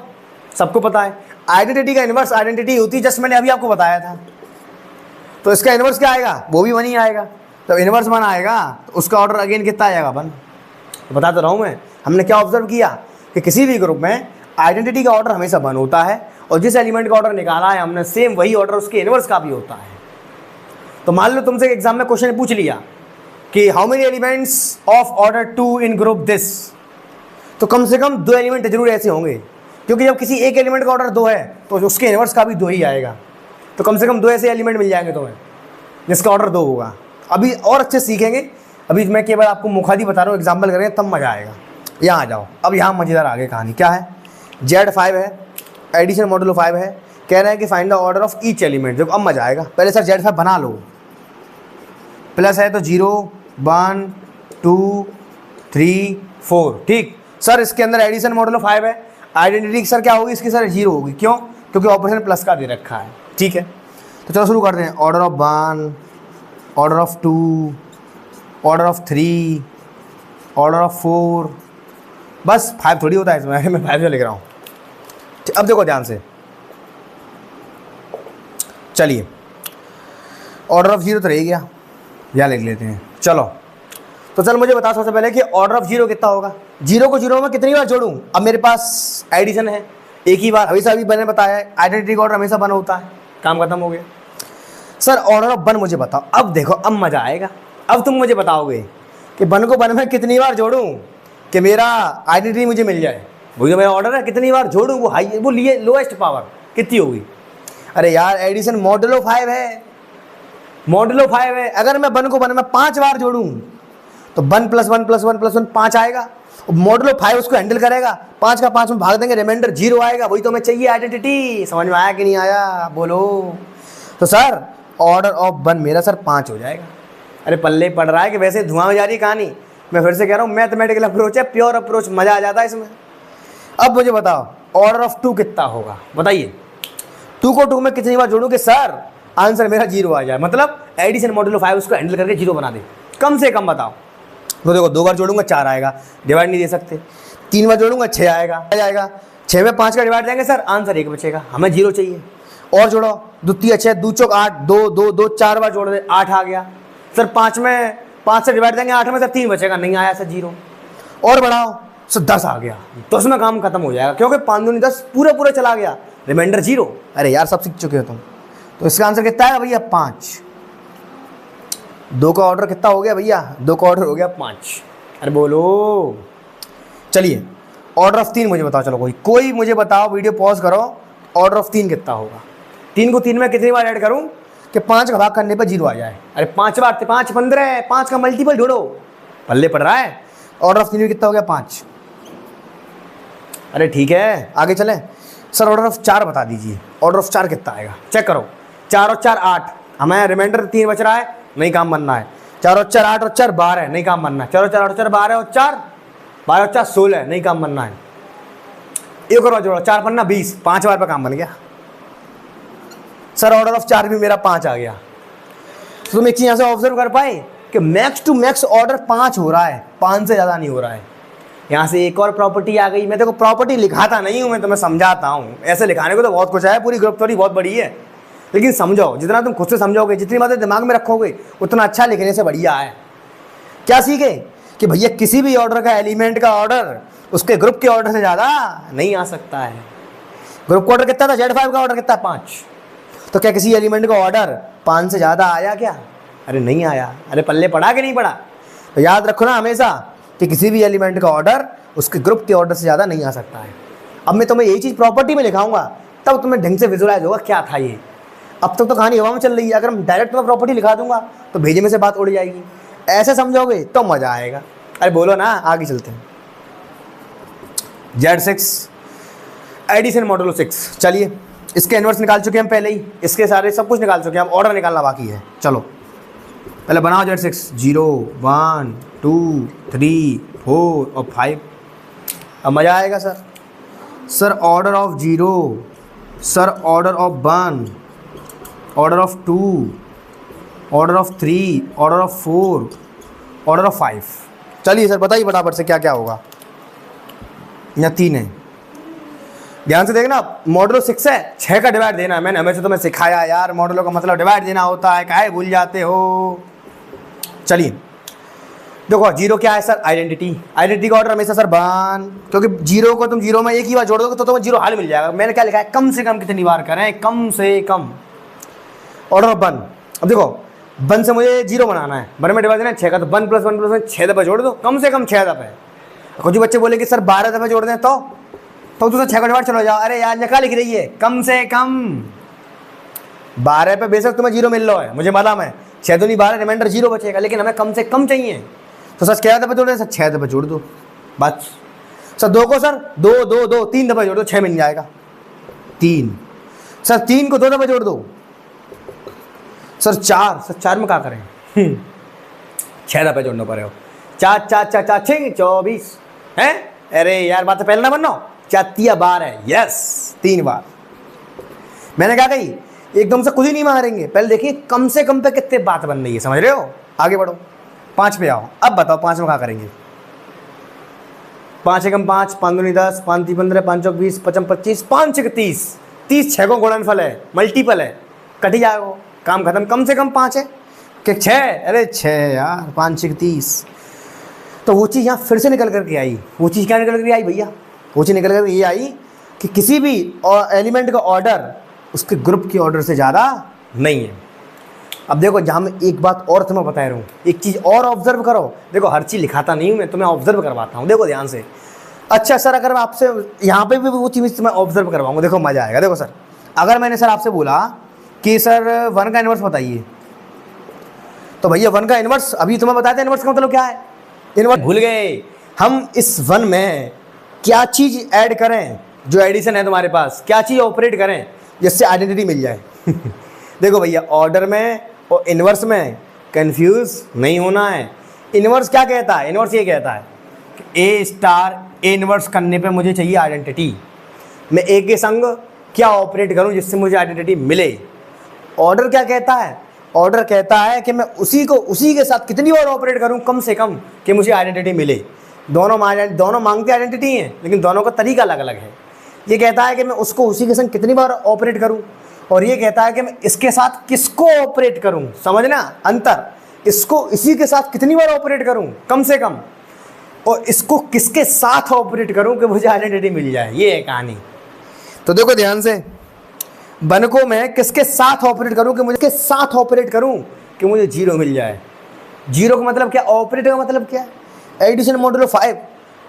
सबको पता है आइडेंटिटी का इनवर्स आइडेंटिटी होती है, जस्ट मैंने अभी आपको बताया था। तो इसका इनवर्स क्या आएगा? वो भी वन ही आएगा। तो इनवर्स वन आएगा तो उसका ऑर्डर अगेन कितना आएगा? वन। तो बता तो रहा हूँ मैं, हमने क्या ऑब्जर्व किया कि किसी भी ग्रुप में आइडेंटिटी का ऑर्डर हमेशा वन होता है और जिस एलिमेंट का ऑर्डर निकाला है हमने सेम वही ऑर्डर उसके इनवर्स का भी होता है। तो मान लो तुमसे एग्जाम में क्वेश्चन पूछ लिया कि how many elements of order two in group this, तो कम से कम दो एलिमेंट जरूर ऐसे होंगे, क्योंकि जब किसी एक एलिमेंट का ऑर्डर दो है तो उसके इनवर्स का भी दो ही आएगा। तो कम से कम दो ऐसे एलिमेंट मिल जाएंगे तुम्हें जिसका ऑर्डर दो होगा। अभी और अच्छे सीखेंगे, अभी मैं केवल आपको मुखादी बता रहा हूँ, एग्जाम्पल करेंगे तब मज़ा आएगा। यहाँ आ जाओ, अब यहाँ मज़ेदार आगे कहानी क्या है। Z5 है, एडिशन मॉडुलो 5 है, कह रहे हैं कि find the order of each element. देखो अब मज़ा आएगा। पहले सर Z5 बना लो, प्लस है तो 0 1 2 3 4। ठीक सर, इसके अंदर एडिशन मॉडुलो 5 है, आइडेंटिटी सर क्या होगी इसकी? सर 0 होगी। क्यों? क्योंकि ऑपरेशन प्लस का दे रखा है। ठीक है, तो चलो शुरू करते हैं। Order of 1, order of 2, order of 3, order of 4, बस 5 थोड़ी होता है इसमें, मैं 5 लिख रहा हूँ। अब देखो ध्यान से, चलिए ऑर्डर ऑफ 0 तो रह गया, यहाँ लिख लेते हैं। चलो तो चल मुझे बता सबसे पहले कि ऑर्डर ऑफ 0 कितना होगा? 0 को 0 में कितनी बार जोड़ूं? अब मेरे पास एडिशन है एक ही बार, हमेशा अभी मैंने बताया है आइडेंटिटी का ऑर्डर हमेशा वन होता है। काम खत्म हो गया। सर ऑर्डर ऑफ वन मुझे बताओ। अब देखो अब मज़ा आएगा। अब तुम मुझे बताओगे कि वन को वन में कितनी बार जोड़ूं कि मेरा आइडेंटिटी मुझे मिल जाए। वही तो मेरा ऑर्डर है, कितनी बार जोड़ूं? वो हाई, वो लिए लोएस्ट पावर कितनी होगी? अरे यार एडिशन मॉडुलो 5 है, मॉडुलो 5 है। अगर मैं वन को वन में 5 बार जोड़ूं तो 1 + 1 + 1 + 1 5 आएगा। मॉडुलो 5 उसको हैंडल करेगा, 5 का 5 में भाग देंगे, रिमाइंडर 0 आएगा। वही तो मैं चाहिए आइडेंटिटी। समझ में आया कि नहीं आया? बोलो। तो सर ऑर्डर ऑफ 1 मेरा सर 5 हो जाएगा। अरे पल्ले पड़ रहा है कि वैसे धुआं में जा रही कहानी। मैं फिर से कह रहा हूँ मैथमेटिकल अप्रोच है, प्योर अप्रोच, मज़ा आ जाता है इसमें। अब मुझे बताओ ऑर्डर ऑफ 2 कितना होगा? बताइए 2 को 2 में कितनी बार जोड़ूँ कि सर आंसर मेरा 0 आ जाए? मतलब एडिशन मॉडुलो 5 उसको हैंडल करके 0 बना दे, कम से कम बताओ। तो देखो 2 बार जोड़ूंगा 4 आएगा, डिवाइड नहीं दे सकते। 3 बार जोड़ूंगा 6 आएगा, 6 में 5 का डिवाइड देंगे सर, आंसर 1 बचेगा, हमें 0 चाहिए। और जोड़ो, द्वितीय 6, दो चौक 8, 2 2 2 4 बार जोड़ दे, 8 आ गया सर। 5 में 5 से डिवाइड देंगे 8 में सर 3 बचेगा, नहीं आया सर 0। और बढ़ाओ सर 10 आ गया, 10 में काम खत्म हो जाएगा क्योंकि 5 दूनी 10 पूरा पूरा चला गया, रिमाइंडर 0। अरे यार सब सीख चुके हो तुम। तो इसका आंसर कितना है भैया 5। 2 का ऑर्डर कितना हो गया भैया, 2 का ऑर्डर हो गया 5। अरे बोलो, चलिए ऑर्डर ऑफ 3 मुझे बताओ। चलो कोई मुझे बताओ, वीडियो पॉज करो, ऑर्डर ऑफ 3 कितना होगा। 3 को 3 में कितनी बार ऐड करूं कि 5 का भाग करने पर 0 आ जाए। अरे 5 बार थे, 5 15, 5 का मल्टीपल जोड़ो, पल्ले पड़ रहा है। ऑर्डर ऑफ 3 में कितना हो गया 5। अरे ठीक है आगे चलें सर। ऑर्डर ऑफ 4 बता दीजिए, ऑर्डर ऑफ 4 कितना आएगा, चेक करो। 4 और 4 8, हमें रिमाइंडर 3 बच रहा है, नहीं काम बनना है। 4 और 4 8 और 4 12 है, नहीं काम बनना है। 4 और 4 8 और 4 12 और 4 12 और 4 16, नहीं काम बनना है। एक और जोड़ो, 4 पन्ना 20, 5 बार पर काम बन गया सर। ऑर्डर ऑफ 4 भी मेरा 5 आ गया। तो तुम एक चीज यहाँ से ऑब्जर्व कर पाए कि मैक्स टू मैक्स ऑर्डर 5 हो रहा है, 5 से ज़्यादा नहीं हो रहा है। यहाँ से एक और प्रॉपर्टी आ गई। मैं देखो प्रॉपर्टी लिखाता नहीं हूँ, मैं तुम्हें समझाता हूँ। ऐसे लिखाने को तो बहुत कुछ है, पूरी ग्रुप थोड़ी बहुत बड़ी है, लेकिन समझो, जितना तुम खुद से समझोगे, जितनी बातें दिमाग में रखोगे, उतना अच्छा लिखने से बढ़िया है। क्या सीखे कि भैया किसी भी ऑर्डर का एलिमेंट का ऑर्डर उसके ग्रुप के ऑर्डर से ज़्यादा नहीं आ सकता है। ग्रुप का ऑर्डर कितना था, Z5 का ऑर्डर कितना, 5। तो क्या किसी एलिमेंट का ऑर्डर 5 से ज़्यादा आया क्या? अरे नहीं आया। अरे पल्ले पड़ा कि नहीं पड़ा? तो याद रखो ना हमेशा कि किसी भी एलिमेंट का ऑर्डर उसके ग्रुप के ऑर्डर से ज़्यादा नहीं आ सकता है। अब मैं तुम्हें यही चीज़ प्रॉपर्टी में लिखाऊंगा, तब तुम्हें ढंग से विजुलाइज होगा क्या था ये। अब तक तो कहानी हवा में चल रही है, अगर हम डायरेक्ट तुम्हें प्रॉपर्टी लिखा दूंगा तो भेजे में से बात उड़ जाएगी। ऐसे समझोगे तो मज़ा आएगा। अरे बोलो ना, आगे चलते हैं। Z6 एडिशन मॉडुलो 6, चलिए इसके इनवर्स निकाल चुके हैं हम पहले ही, इसके सारे सब कुछ निकाल चुके हैं, हम ऑर्डर निकालना बाकी है। चलो पहले बनाओ Z6, 0 1 2 3 4 और 5। अब मज़ा आएगा sir. Sir order of 0, sir order of 1, order of 2, order of 3, order of 4, order of 5। चलिए सर बताइए फटाफट से क्या क्या होगा। यहाँ 3 है, ध्यान से देखना। मॉडुलो 6 है, 6 का डिवाइड देना है। मैंने हमेशा तुम्हें सिखाया यार, मॉडुलो का मतलब डिवाइड देना होता है, काहे भूल जाते हो। चलिए देखो 0 क्या है सर, आइडेंटिटी। आइडेंटिटी का ऑर्डर हमेशा सर 1, क्योंकि 0 को तुम 0 में एक ही बार जोड़ दोगे तो तुम्हें 0 हाल मिल जाएगा। मैंने क्या लिखा है, कम से कम कितनी बार करें, कम से कम। ऑर्डर ऑफ 1, अब देखो 1 से मुझे 0 बनाना है, 1 में डिवाइड देना है 6 का, तो 1 + 1 + 1 6 दफ़े जोड़ दो, कम से कम 6 दफ़े। कुछ बच्चे बोले कि सर 12 दफ़े जोड़ दें तो तुम 6 का डिवाइड चलो जाओ। अरे यार क्या लिख रही है, कम से कम। 12 पे बेशक तुम्हें 0 मिल रहा है, मुझे मालूम है, 6 दूनी 12, रिमाइंडर 0 बचेगा, लेकिन हमें कम से कम चाहिए। तो सर क्या दफ़े जोड़ दें, सर 6 दफ़े जोड़ दो बस। सर 2 को सर 2 2 2 3 दफ़े जोड़ दो, 6 मिल जाएगा 3। सर 3 को 2 दफ़े जोड़ दो। सर 4, सर 4 में क्या करें 6 दफ़े जोड़ना पड़ेगा। 4 4 4 4 6 24 है। अरे यार बात तो पहले ना बनो, 4 3 12 है, यस 3 बार। मैंने क्या कही, एकदम से खुद ही नहीं मारेंगे, पहले देखिए कम से कम पे कितने बात बन रही है, समझ रहे हो। आगे बढ़ो, 5 पे आओ। अब बताओ 5 में क्या करेंगे। 5 एकम 5, 5 दूनी 10, 5 3 15, 5 चौक 20, 5 25, 5 6 30, 30 6 को गुणनफल है, मल्टीपल है, कट ही जाएगा, काम खत्म। कम से कम 5 है कि 6, अरे 6 यार, 5 6 30। तो वो चीज़ यहाँ फिर से निकल करके आई। वो चीज़ क्या निकल करके आई भैया, वो चीज़ निकल कर ये आई कि किसी भी एलिमेंट का ऑर्डर उसके ग्रुप के ऑर्डर से ज़्यादा नहीं है। अब देखो जहाँ मैं एक बात और तुम्हें बता रहा हूँ, एक चीज़ और ऑब्जर्व करो। देखो हर चीज़ लिखाता नहीं हूँ मैं, तुम्हें ऑब्जर्व करवाता हूँ, देखो ध्यान से। अच्छा सर अगर मैं आपसे यहाँ पे भी वो चीज़ तुम्हें ऑब्जर्व करवाऊँगा, देखो मज़ा आएगा। देखो सर अगर मैंने सर आपसे बोला कि सर 1 का इन्वर्स बताइए, तो भैया 1 का इन्वर्स अभी तुम्हें बताया था, इन्वर्स का मतलब क्या है। इन्वर्स भूल गए हम। इस 1 में क्या चीज़ ऐड करें, जो एडिशन है तुम्हारे पास, क्या चीज़ ऑपरेट करें जिससे आइडेंटिटी मिल जाए। देखो भैया ऑर्डर में और इन्वर्स में कंफ्यूज नहीं होना है। इन्वर्स क्या कहता है, इन्वर्स ये कहता है कि ए स्टार ए इन्वर्स करने पे मुझे चाहिए आइडेंटिटी। मैं ए के संग क्या ऑपरेट करूं जिससे मुझे आइडेंटिटी मिले। ऑर्डर क्या कहता है, ऑर्डर कहता है कि मैं उसी के साथ कितनी बार ऑपरेट करूं कम से कम कि मुझे आइडेंटिटी मिले। दोनों मांगते आइडेंटिटी हैं, लेकिन दोनों का तरीका अलग अलग है। ये कहता है कि मैं उसको उसी के संग कितनी बार ऑपरेट करूं, और ये कहता है कि मैं इसके साथ किसको ऑपरेट करूं। समझना अंतर, इसको इसी के साथ कितनी बार ऑपरेट करूं कम से कम, और इसको किसके साथ ऑपरेट करूं कि मुझे आइडेंटिटी मिल जाए। ये है कहानी। तो देखो ध्यान से, वन को मैं किसके साथ ऑपरेट करूं कि मुझे के साथ ऑपरेट करूं कि मुझे 0 मिल जाए। 0 का मतलब क्या, ऑपरेट का मतलब क्या है, एडिशन मॉडुलो 5,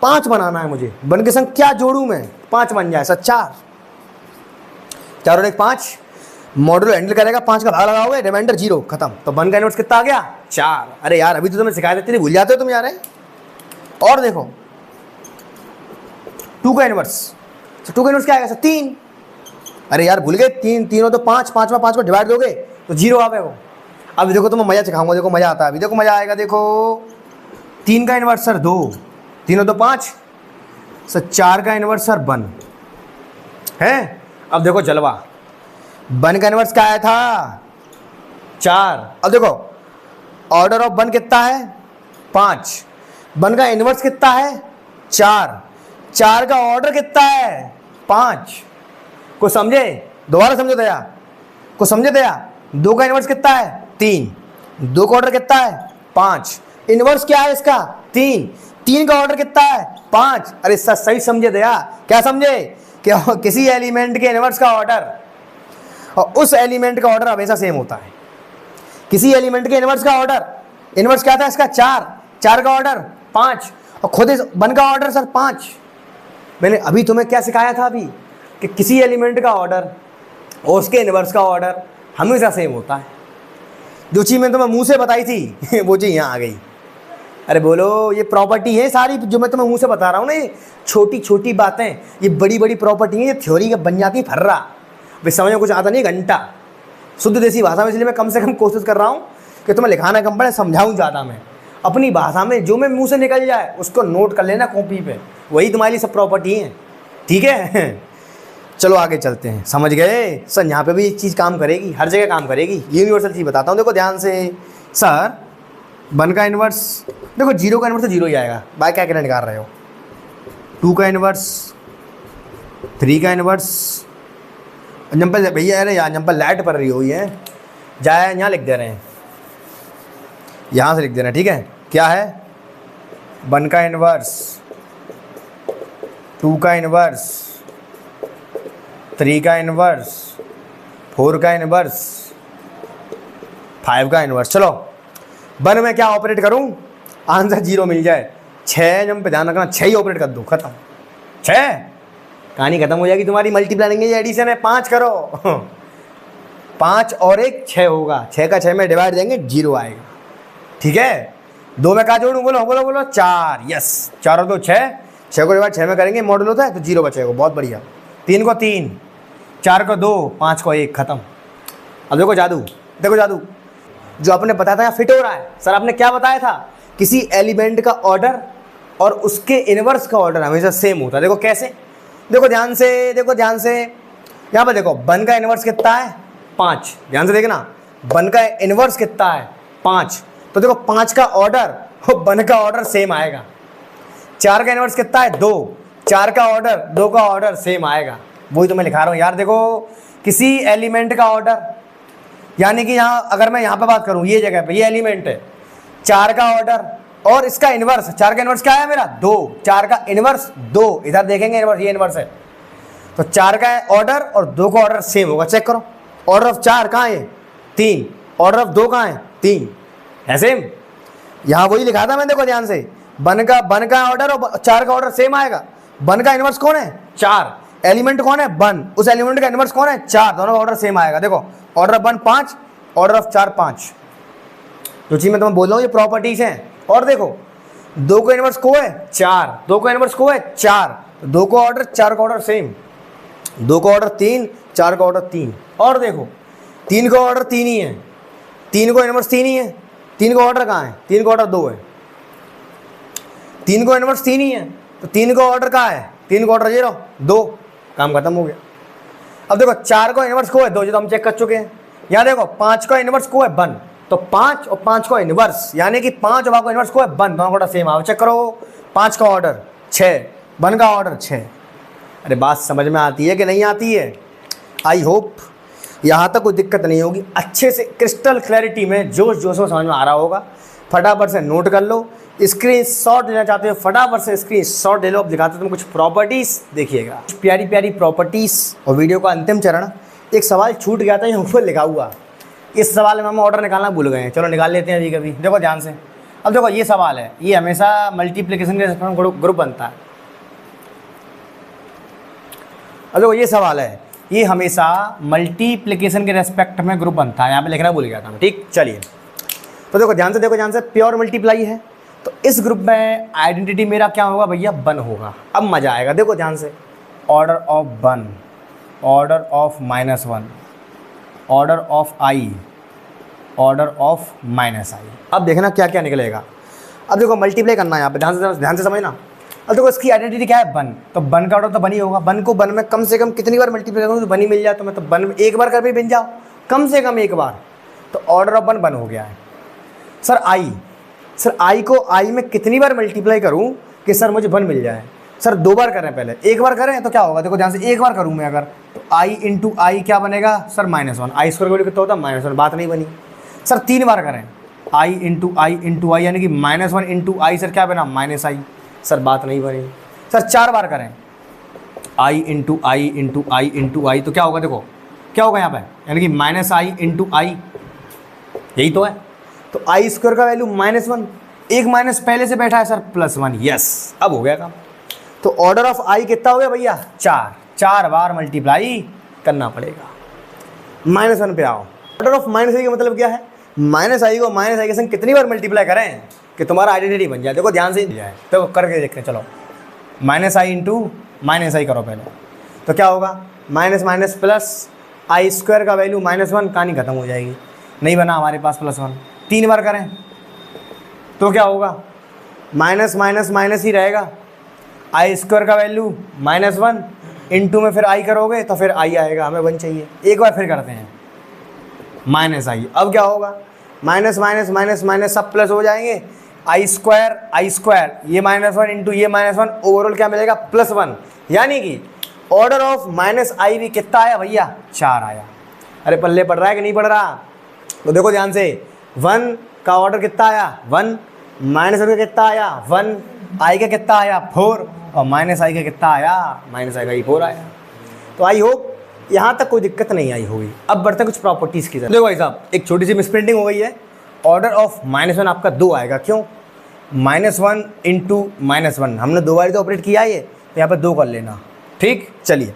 5 बनाना है मुझे। वन के संग क्या जोड़ूं मैं, 5 बन जाए, 4 4 और 1 5, मॉडुलो हैंडल करेगा, 5 का भाग लगाओगे, रिमाइंडर 0, खत्म। तो वन का इनवर्स कितना आ गया, 4। अरे यार अभी तो तुम्हें सिखाया देते, भूल जाते हो तुम यार। और देखो 2 का इनवर्स, तो 2 का इनवर्स क्या आएगा, 3। अरे यार भूल गए, 3 3 हो तो 5, 5 में 5 को डिवाइड दोगे तो 0 आ गए वो। अब देखो तुम्हें मजा सिखाऊंगा, देखो मजा आता है अभी, देखो मजा आएगा। देखो 3 का इनवर्स सर 2, 3 हो तो 5 सर, 4 का इनवर्स सर 1 है। अब देखो जलवा, 1 का इनवर्स क्या आया था, 4। अब देखो ऑर्डर ऑफ 1 कितना है, 5। 1 का इनवर्स कितना है, 4। 4 का ऑर्डर कितना है, 5। को समझे, दोबारा समझो दया, को समझे दया। 2 का इनवर्स कितना है, 3। 2 का ऑर्डर कितना है, 5। इनवर्स क्या है इसका, 3। 3 का ऑर्डर कितना है, 5। अरे सर सही समझे दया, क्या समझे कि किसी एलिमेंट के इनवर्स का ऑर्डर और उस एलिमेंट का ऑर्डर हमेशा सेम होता है। किसी एलिमेंट के इनवर्स का ऑर्डर, इनवर्स क्या था इसका, 4। 4 का ऑर्डर 5, और खुद 1 का ऑर्डर सर 5। मैंने अभी तुम्हें क्या सिखाया था अभी, कि किसी एलिमेंट का ऑर्डर और उसके इनवर्स का ऑर्डर हमेशा सेम होता है। जो चीज़ मैंने तुम्हें मुंह से बताई थी वो चीज़ यहाँ आ गई। अरे बोलो, ये प्रॉपर्टी है सारी जो मैं तुम्हें मुंह से बता रहा हूँ ना, ये छोटी छोटी बातें, ये बड़ी बड़ी प्रॉपर्टी हैं, ये थ्योरी का बन जाती है फर्रा। भाई समझ में कुछ आता नहीं, घंटा शुद्ध देसी भाषा में, इसलिए मैं कम से कम कोशिश कर रहा हूँ कि तुम्हें लिखाना कम पड़े, समझाऊँ ज़्यादा मैं अपनी भाषा में, जो मैं मुँह से निकल जाए उसको नोट कर लेना कॉपी पे, वही तुम्हारे लिए सब प्रॉपर्टी हैं, ठीक है। चलो आगे चलते हैं, समझ गए सर, यहाँ पे भी एक चीज़ काम करेगी, हर जगह काम करेगी, यूनिवर्सल चीज़ बताता हूँ। देखो ध्यान से सर, 1 का इनवर्स, देखो 0 का इनवर्स तो 0 ही आएगा, बाय क्या कहना निकाल रहे हो। 2 का इनवर्स, 3 का इनवर्स, जंपल भैया अरे यार जंपल लाइट पड़ रही हो है, जाए यहाँ लिख दे रहे हैं, यहाँ से लिख दे रहे हैं, ठीक है। क्या है, 1 का इनवर्स, 2 का इनवर्स, 3 का इनवर्स, 4 का इनवर्स, 5 का इनवर्स। चलो 1 में क्या ऑपरेट करूं, आंसर 0 मिल जाए। 6 जब पे ध्यान रखना, 6 ही ऑपरेट कर दो, खत्म। 6 कहानी खत्म हो जाएगी तुम्हारी। मल्टीप्लाइंग एडिशन है, 5 करो 5 और 1 6 होगा, 6 का 6 में डिवाइड देंगे 0 आएगा, ठीक है। 2 में क्या जोड़ूं, बोलो बोलो बोलो, 4, यस 4 और 2 6, 6 को डिवाइड 6 में करेंगे, मॉडल होता है तो 0 बचेगा, बहुत बढ़िया। 3 को 3, 4 को 2, 5 को 1, खत्म। अब देखो जादू, देखो जादू जो आपने बताया था फिट हो रहा है। सर आपने क्या बताया था, किसी एलिमेंट का ऑर्डर और उसके इनवर्स का ऑर्डर हमेशा सेम होता है। देखो कैसे, देखो ध्यान से, देखो ध्यान से, यहाँ पर देखो 1 का इनवर्स कितना है, 5। ध्यान से देखना, 1 का इनवर्स कितना है, 5। तो देखो 5 का ऑर्डर और 1 का ऑर्डर सेम आएगा। 4 का इनवर्स कितना है, 2। 4 का ऑर्डर, 2 का ऑर्डर सेम आएगा, वही तो मैं लिखा रहा हूँ यार। देखो किसी एलिमेंट का ऑर्डर, यानी कि यहाँ अगर मैं यहाँ पे बात करूँ, ये जगह पे ये एलिमेंट है, 4 का ऑर्डर और इसका इनवर्स, 4 का इनवर्स क्या है मेरा, 2। 4 का इनवर्स 2, इधर देखेंगे इनवर्स, ये इनवर्स है, तो 4 का ऑर्डर और 2 का ऑर्डर सेम होगा। चेक करो, ऑर्डर ऑफ 4 कहाँ है, 3, ऑर्डर ऑफ 2 कहाँ है, 3 है, सेम। यहाँ वही लिखा था मैंने, देखो ध्यान से, 1 का ऑर्डर और 4 का ऑर्डर सेम आएगा। 1 का इनवर्स कौन है, 4, एलिमेंट कौन है, 1, उस एलिमेंट का इनवर्स कौन है, 4, दोनों का ऑर्डर सेम आएगा। देखो ऑर्डर ऑफ 1 5, ऑर्डर ऑफ 4 5, जो चीज मैं तुम्हें बोल रहा हूँ ये प्रॉपर्टीज हैं। और देखो 2 का इनवर्स को है 4, 2 का इनवर्स को है 4, 2 का ऑर्डर 4 का ऑर्डर सेम, 2 का ऑर्डर 3, 4 का ऑर्डर 3। और देखो 3 का ऑर्डर 3 ही है, 3 को इनवर्स 3 ही है, 3 का ऑर्डर कहाँ है, 3 का ऑर्डर 2 है, 3 को इनवर्स 3 ही है, तो 3 का ऑर्डर कहाँ है, 3 का ऑर्डर 0 2, काम खत्म हो गया। अब देखो 4 को इनवर्स को है 2, जो तो हम चेक कर चुके हैं। यहाँ देखो 5 का इनवर्स को है 1, तो 5 और 5 का इनवर्स, यानी कि 5 और 5 का इनवर्स को है 1, दोनों का ऑर्डर सेम आओ। चेक करो, 5 का ऑर्डर 6, 1 का ऑर्डर 6, अरे बात समझ में आती है कि नहीं आती है? आई होप यहाँ तक कोई दिक्कत नहीं होगी, अच्छे से क्रिस्टल क्लैरिटी में जोश जोश में समझ में आ रहा होगा। फटाफट से नोट कर लो, स्क्रीन शॉट लेना चाहते हो फटाफट से स्क्रीन शॉट ले लो। अब दिखाते तुम कुछ प्रॉपर्टीज़, देखिएगा प्यारी प्यारी प्रॉपर्टीज़। और वीडियो का अंतिम चरण, एक सवाल छूट गया था यहाँ ऊपर लिखा हुआ, इस सवाल में हम ऑर्डर निकालना भूल गए हैं, चलो निकाल लेते हैं अभी कभी। देखो ध्यान से, अब देखो ये सवाल है, ये हमेशा मल्टीप्लिकेशन के रेस्पेक्ट में ग्रुप बनता है। अब देखो ये सवाल है, ये हमेशा मल्टीप्लिकेशन के रेस्पेक्ट में ग्रुप बनता है, यहाँ पे लिखना भूल गया था मैं, ठीक। चलिए तो देखो ध्यान से, प्योर मल्टीप्लाई है तो इस ग्रुप में आइडेंटिटी मेरा क्या होगा भैया? 1 होगा। अब मज़ा आएगा, देखो ध्यान से, order of 1, order of -1, order of i, order of -i। अब देखना क्या क्या निकलेगा। अब देखो मल्टीप्लाई करना है यहाँ पे, ध्यान से समझना। अब देखो इसकी आइडेंटिटी क्या है? 1, तो 1 का ऑर्डर तो 1 ही होगा। 1 को 1 में कम से कम कितनी बार मल्टीप्लाई करूँ तो 1 ही मिल जाए, तो मैं तो 1 में एक बार कर भी बन जाओ, कम से कम एक बार, तो ऑर्डर ऑफ 1 हो गया है। सर आई को आई में कितनी बार मल्टीप्लाई करूं कि सर मुझे 1 मिल जाए? सर 2 बार करें, पहले एक बार करें तो क्या होगा? देखो ध्यान से, एक बार करूं मैं अगर, तो i इंटू आई क्या बनेगा सर? -1। आई स्क्वायर का वैल्यू कितना होता है? -1, बात नहीं बनी। सर 3 बार करें, i इंटू आई यानी कि -1 इंटू आई, सर क्या बना? -i, सर बात नहीं बनी। सर 4 बार करें, i into I into I into I, तो क्या होगा? देखो क्या होगा यहाँ पे, यानी कि -i इंटू आई, यही तो है। तो आई स्क्वायर का वैल्यू -1, एक माइनस पहले से बैठा है सर +1, यस, अब हो गया काम। तो ऑर्डर ऑफ आई कितना हो गया भैया? 4 बार मल्टीप्लाई करना पड़ेगा। -1 पे आओ, ऑर्डर ऑफ -i का मतलब क्या है? -i को -i के संग कितनी बार मल्टीप्लाई करें कि तुम्हारा आइडेंटिटी बन जाए? देखो ध्यान से जाए, तो करके देखते हैं, चलो -i इंटू -i करो पहले, तो क्या होगा? माइनस प्लस आई स्क्वायर का वैल्यू -1, कहानी खत्म हो जाएगी, नहीं बना हमारे पास +1। 3 बार करें तो क्या होगा? माइनस ही रहेगा, आई स्क्वायर का वैल्यू -1 इंटू में फिर आई करोगे तो फिर आई आएगा, हमें 1 चाहिए। एक बार फिर करते हैं -i, अब क्या होगा? माइनस सब प्लस हो जाएंगे, आई स्क्वायर ये -1 इंटू ये -1, ओवरऑल क्या मिलेगा? +1, यानी कि ऑर्डर ऑफ -i भी कितना आया भैया? 4 आया। अरे पल्ले पड़ रहा है कि नहीं पड़ रहा? तो देखो ध्यान से, 1 का ऑर्डर कितना आया? 1, -1 का कितना आया? 1, i का कितना आया? 4, और -i का कितना आया? -i का ही 4 आया। तो आई होप यहाँ तक कोई दिक्कत नहीं आई होगी। अब बढ़ते हैं कुछ प्रॉपर्टीज़ की तरफ। देखो भाई साहब, एक छोटी सी मिसप्रिंटिंग हो गई है, ऑर्डर ऑफ -1 आपका 2 आएगा, क्यों? -1 इंटू -1, हमने 2 बार तो ऑपरेट किया है, ये तो यहाँ पर 2 कर लेना, ठीक। चलिए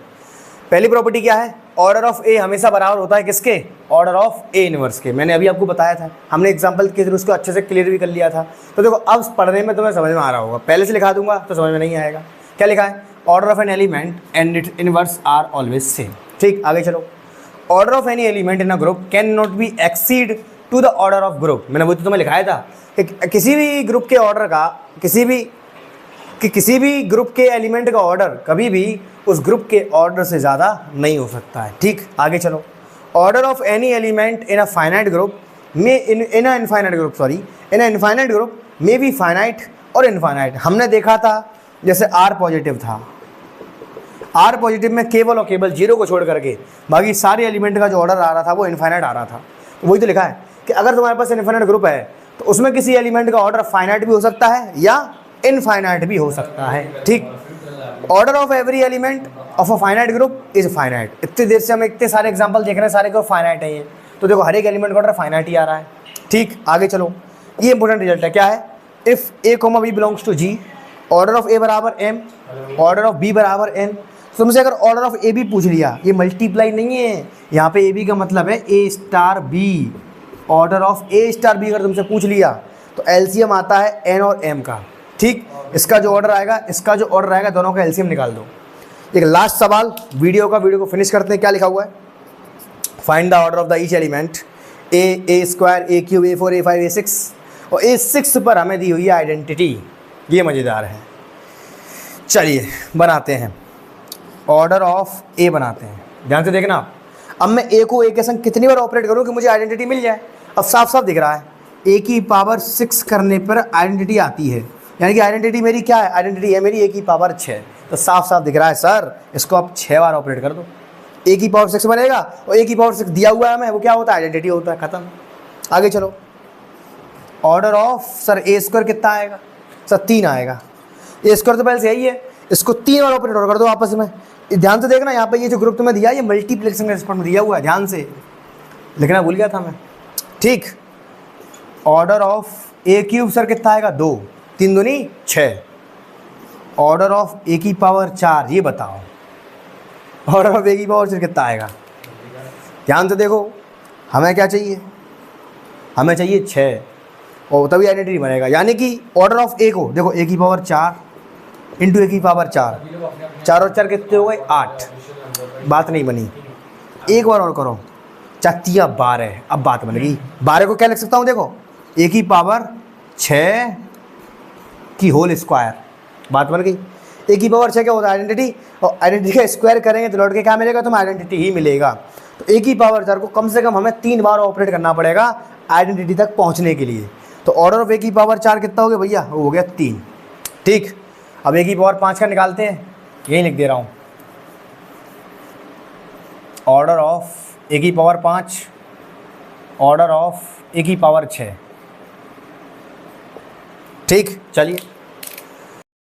पहली प्रॉपर्टी क्या है? ऑर्डर ऑफ ए हमेशा बराबर होता है किसके? ऑर्डर ऑफ ए इनवर्स के। मैंने अभी आपको बताया था, हमने एग्जांपल के थ्रू उसको अच्छे से क्लियर भी कर लिया था। तो देखो अब पढ़ने में तुम्हें समझ में आ रहा होगा, पहले से लिखा दूंगा तो समझ में नहीं आएगा। क्या लिखा है? Order of N element and it inverse are always same, ठीक। आगे चलो, order of any element in a group can not be exceed to the order of group. मैंने वो तो तुम्हें लिखाया था कि किसी भी ग्रुप के ऑर्डर का, किसी भी ग्रुप के एलिमेंट का ऑर्डर कभी भी उस ग्रुप के ऑर्डर से ज़्यादा नहीं हो सकता है, ठीक। आगे चलो, order of any element in a finite group में इन अ इनफाइनाइट ग्रुप में भी फाइनाइट और इनफाइनाइट। हमने देखा था जैसे R पॉजिटिव था, R पॉजिटिव में केवल और केवल 0 को छोड़ करके बाकी सारे एलिमेंट का जो ऑर्डर आ रहा था वो इनफाइनाइट आ रहा था। वही तो लिखा है कि अगर तुम्हारे पास इनफाइनाइट ग्रुप है तो उसमें किसी एलिमेंट का ऑर्डर फाइनाइट भी हो सकता है या इनफाइनाइट भी हो सकता है, ठीक। Order of every element of a finite group is finite. इतनी देर से हम इतने सारे एग्जांपल देख रहे हैं, सारे को फाइनाइट है ये, तो देखो हर एक एलिमेंट का ऑर्डर फाइनाइट ही आ रहा है, ठीक। आगे चलो, ये इंपॉर्टेंट रिजल्ट है, क्या है? If A comma B belongs to G, order of A बराबर m, ऑर्डर ऑफ बी बराबर n। तुमसे अगर ऑर्डर ऑफ ए बी पूछ लिया, ये मल्टीप्लाई नहीं है, यहाँ पे ए बी का मतलब है A star B. Order of A star B अगर तुमसे पूछ लिया तो एलसीएम आता है n और m का, ठीक। इसका जो ऑर्डर आएगा, इसका जो ऑर्डर आएगा, दोनों का एलसीएम निकाल दो। एक लास्ट सवाल वीडियो को फिनिश करते हैं। क्या लिखा हुआ है? Find the order of the each element A square A cube A4 A5 A6, और A6 पर हमें दी हुई है आइडेंटिटी। ये मज़ेदार है, चलिए बनाते हैं। ऑर्डर ऑफ ए बनाते हैं, ध्यान से देखना। अब मैं ए को ए के संग कितनी बार ऑपरेट करूँ कि मुझे आइडेंटिटी मिल जाए? अब साफ साफ दिख रहा है, ए की पावर 6 करने पर आइडेंटिटी आती है, यानी कि आइडेंटिटी मेरी क्या है? आइडेंटिटी है मेरी ए की पावर 6। तो साफ साफ दिख रहा है सर, इसको आप 6 बार ऑपरेट कर दो, a की पावर 6 बनेगा, और a की पावर 6 दिया हुआ है हमें, वो क्या होता है, आइडेंटिटी होता है, खत्म। आगे चलो, order of sir A square कितना आएगा सर, 3 आएगा। ए स्क्वायर तो पहले से यही है, इसको 3 बार ऑपरेट कर दो आपस में। ध्यान से देखना, यहाँ पे ये जो ग्रुप तुम्हें दिया, ये मल्टीप्लेक्सिंग रेस्पॉन्स में दिया हुआ है, ध्यान से लिखना भूल गया था मैं, ठीक। Order of A cube sir कितना आएगा, 2, 3 दूनी 6। ऑर्डर ऑफ ए की पावर 4, ये बताओ ऑर्डर ऑफ ए की पावर 4 कितना आएगा। ध्यान से देखो, हमें क्या चाहिए, हमें चाहिए 6, और तभी आइडेंटिटी बनेगा। यानी कि ऑर्डर ऑफ ए को देखो, ए की पावर 4 इंटू ए की पावर 4, 4 और 4 कितने हो गए, 8। बात नहीं बनी, एक बार और करो, 4 12, अब बात बनेगी। 12 को क्या लिख सकता हूँ, देखो ए की पावर 6 की होल स्क्वायर, बात बन गई। ए की पावर 6 क्या होता है, आइडेंटिटी, और आइडेंटिटी का स्क्वायर करेंगे तो लौट के क्या मिलेगा, तुम्हें आइडेंटिटी ही मिलेगा। तो ए की पावर 4 को कम से कम हमें 3 बार ऑपरेट करना पड़ेगा आइडेंटिटी तक पहुँचने के लिए। तो ऑर्डर ऑफ ए की पावर 4 कितना हो गया भैया, वो हो गया 3, ठीक। अब ए की पावर 5 का निकालते हैं, यही लिख दे रहा हूँ, ऑर्डर ऑफ ए की पावर 5, ऑर्डर ऑफ ए की पावर 6, ठीक। चलिए